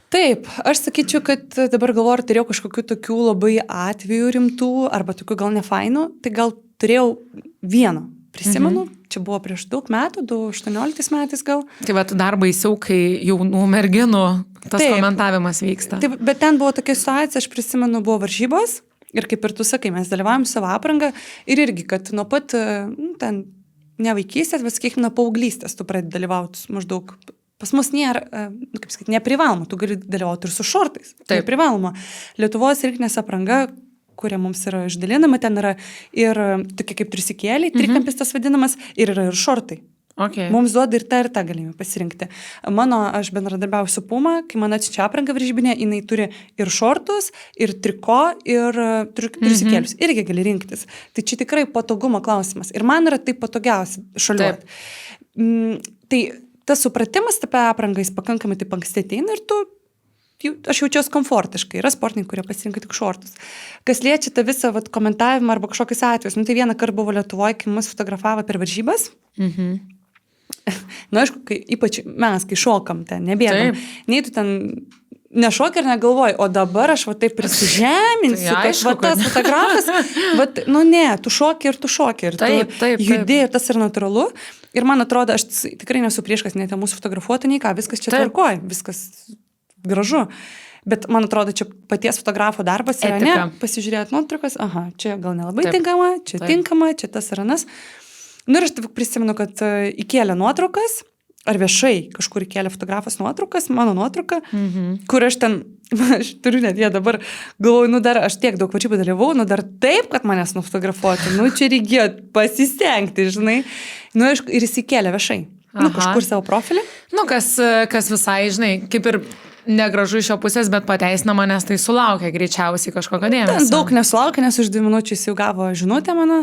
Taip, aš sakyčiau, kad dabar galvoju, turėjau kažkokių tokių labai atvejų rimtų, arba tokių gal nefainų, tai gal turėjau vieną, prisimenu, čia buvo prieš daug metų, 2018 metais gal. Tai dar baisiau, kai jaunų merginų tas komentavimas vyksta. Taip, bet ten buvo tokia situacija, aš prisimenu, buvo varžybos ir kaip ir tu sakai, mes dalyvavom savo aprangą ir irgi, kad nuo pat ten ne vaikystės, bet sakykime, nuo paauglystės tu pradedi dalyvauti maždaug. Pas mus nėra, kaip sakyti, neprivaloma, tu gali dalyvauti ir su šortais. Tai privaloma. Lietuvos rinktinės apranga, kuria mums yra išdalinama, ten yra ir tokie kaip trisikėliai, trikampis tas vadinamas, ir yra ir šortai. Mums duoda ir tą galime pasirinkti. Aš bendradarbiauju su Puma, kai man atsičia apranga varžybinė, jinai turi ir šortus, ir triko, ir trisikėlius. Irgi gali rinktis. Tai čia tikrai patogumo klausimas. Ir man yra taip patogiausia šaliuoti. Tai tas supratimas apie aprangą, jis pakankamai taip anksti ateina ir aš jaučiuosi komfortiškai. Yra sportininkai, kurie pasirinka tik šortus. Kas liečia tą visą komentavimą arba kažkokius atvejus, tai vieną kartą buvo Lietuvoje, kai mus fotografavo per varžybas. Aišku, ypač mes, kai šokam ten, nebėgam. Nei tu ten nešoki ir negalvoji, o dabar aš taip prisižeminsiu, kad tas fotografas, ne, tu šoki ir tu judi ir tas yra natūralu. Ir man atrodo, aš tikrai nesu prieš, kas net mūsų fotografuotų, nei ką, viskas čia tvarkoja, viskas gražu. Bet man atrodo, čia paties fotografo darbas yra, pasižiūrėti nuotraukas, čia gal nelabai tinkama, čia tinkama, čia tas ir anas. Ir aš taip prisimenu, kad įkėlė nuotraukas, ar viešai kažkur įkėlė fotografas nuotraukas, mano nuotrauką, kur aš turiu net jie dabar, galvoju, dar aš tiek daug varžybų dalyvau, dar taip, kad manęs nufotografuoti, čia reikėjo pasistengti, žinai, ir jis įkėlė viešai, kažkur savo profilį. Kas visai, žinai, kaip ir negražu iš jo pusės, bet pateisinama, nes tai sulaukia greičiausiai kažkokio dėmesio. Daug nesulaukia, nes už 2 minučių jis jau gavo žinutę mano.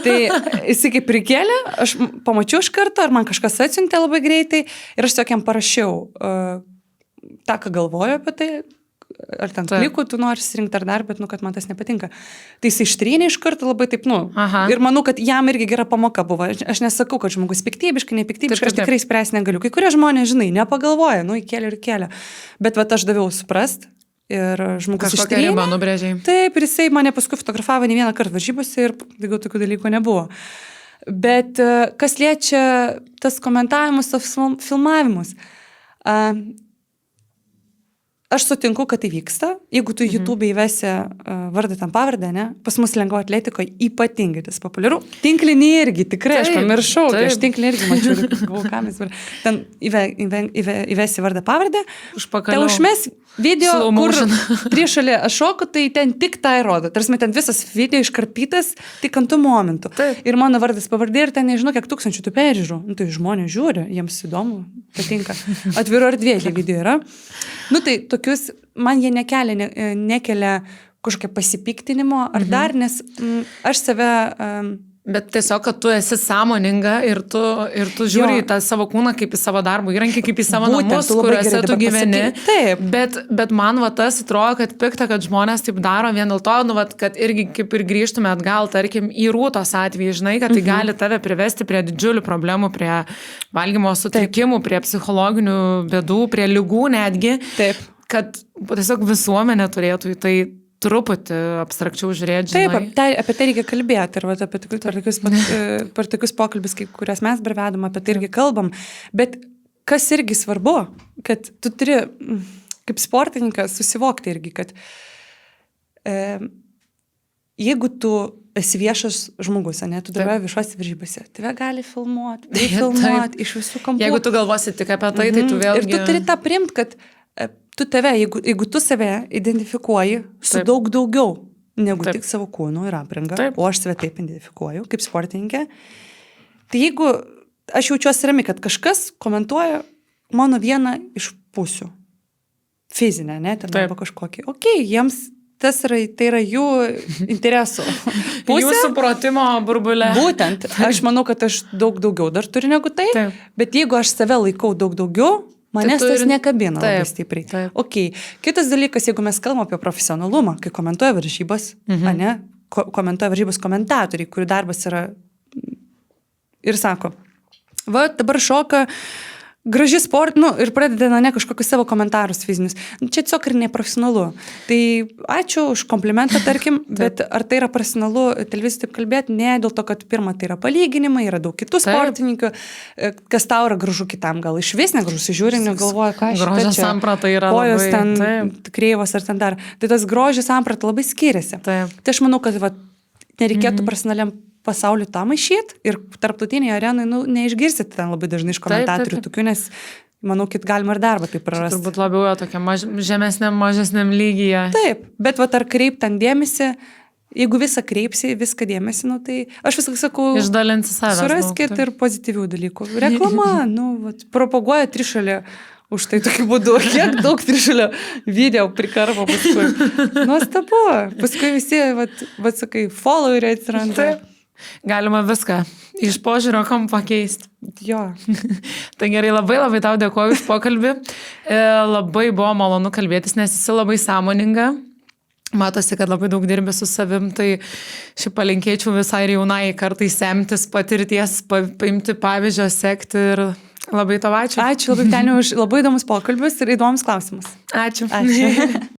Tai jis kaip prikėlė, aš pamačiau iš karto, ar man kažkas atsiuntė labai greitai ir aš tokiam parašiau tą, ką galvoju apie tai, ar ten klikų tu nori surinkti ar dar, bet, kad man tas nepatinka. Tai jis ištrynė iš karto labai taip, ir manau, kad jam irgi gera pamoka buvo. Aš nesakau, kad žmogus piktybiškai, nepiktybiškai, aš tikrai spręsti negaliu. Kai kurie žmonės, žinai, nepagalvoja, įkėlė ir kėlė. Bet aš daviau suprast ir žmogus kažkokią ribą nubrėžiai. Taip, ir jisai mane paskui fotografavo ne vieną kartą varžybose ir daugiau tokių dalykų nebuvo. Bet kas liečia tas komentavimus, tas filmavimus, aš sutinku, kad tai vyksta. Jeigu tu YouTube įvesi vardą tam pavardę, ne? Pas mus lengvo atletikoje ypatingai tas populiaru. Tinklinį irgi, tikrai, aš pamiršau, aš tinklinį irgi mačiau, galvoju, ką mes ten įvesi vardą pavardę, ten užmes video, kur priešalė aš šoku, tai ten tik tai rodo. Tarsi ten visas video iškarpytas tik ant tų momentų. Ir mano vardas pavardė ir ten nežinau, kiek tūkstančių tų peržiūrų. Tai žmonės žiūri, jiems įdomu, patinka. Atviro erdvėje video yra. Tai tokius, man jie nekelia kažkokią pasipiktinimo ar dar, nes aš save... Bet tiesiog, kad tu esi sąmoninga ir tu žiūri į tą savo kūną kaip į savo darbo įrankį, kaip į savo namus, kuriuose tu gyveni. Taip. Bet man tas atrodo, kad pikta, kad žmonės taip daro vien dėl to, kad irgi kaip ir grįžtume atgal, tarkim, į Rūtos atvejį, žinai, kad tai gali tave privesti prie didžiulių problemų, prie valgymo sutrikimų, prie psichologinių bėdų, prie ligų netgi. Taip. Kad tiesiog visuomenė turėtų į tai truputį abstrakčiau žiūrėti, žinai. Taip, apie tai reikia kalbėti ir per tokius pokalbis, kurias mes vedam, apie tai irgi kalbam. Bet kas irgi svarbu, kad tu turi kaip sportininkas susivokti irgi, kad jeigu tu esi viešas žmogus, tu dalyvauji viešuose varžybose, tave gali filmuoti iš visų kampų. Jeigu tu galvosi tik apie tai, tai tu vėlgi... Ir tu turi tą priimti, kad jeigu tu save identifikuoji su daug daugiau negu tik savo kūnu ir apranga, o aš save taip identifikuoju kaip sportininkė, tai jeigu aš jaučiuosi rami, kad kažkas komentuoja mano vieną iš pusių, fizinę, ten arba kažkokį, jiems tai yra jų interesų pusė. Jų supratimo burbulė. Būtent, aš manau, kad aš daug daugiau dar turiu negu tai, bet jeigu aš save laikau daug daugiau, manęs tas nekabina labai stipriai. Kitas dalykas, jeigu mes kalbame apie profesionalumą, kai komentuoja varžybas, komentuoja varžybas komentatoriai, kurių darbas yra ir sako, dabar šoka graži sport, ir pradeda kažkokius savo komentarus fizinius. Čia tiesiog ir neprofesionalu. Tai ačiū už komplimentą, tarkim, bet ar tai yra profesionalu televizijai taip kalbėti? Ne, dėl to, kad pirma tai yra palyginimai, yra daug kitų sportininkų, kas tau yra gražu kitam, gal iš vis negražu, žiūri, negalvoja, ką šitą čia. Grožio samprata yra kojos ten kreivos ar ten dar. Tai tas grožio samprata labai skiriasi. Tai aš manau, kad nereikėtų profesionaliam pasauliu tą maišyti ir tarptautinėje arenai neišgirsite ten labai dažnai iš komentatorių tokių, nes manau, kad galima ir darbą tai prarasti. Turbūt labiau tokia mažesniam lygyje. Taip, bet ar kreip ten dėmesį, jeigu visą kreipsi, viską dėmesį, tai aš visą sakau, išdalinti save. Suraskit ir pozityvių dalykų. Reklama, propaguoja trišalį. Už tai tokiu būdu, kiek daug trišalio video prikarvo paskui. Nuostabu. Paskui visi, sakai, followeriai atsiranda. Taip. Galima viską iš požiūrio kampą pakeisti. Jo. Tai gerai, labai tau dėkoju už pokalbį. Labai buvo malonu kalbėtis, nes esi labai sąmoninga. Matosi, kad labai daug dirbi su savim, tai šiaip palinkėčiau visai ir jaunai kartai semtis patirties, paimti pavyzdžio, sekti ir labai tau ačiū. Ačiū labai, Teniu, už labai įdomus pokalbis ir įdomus klausimus. Ačiū.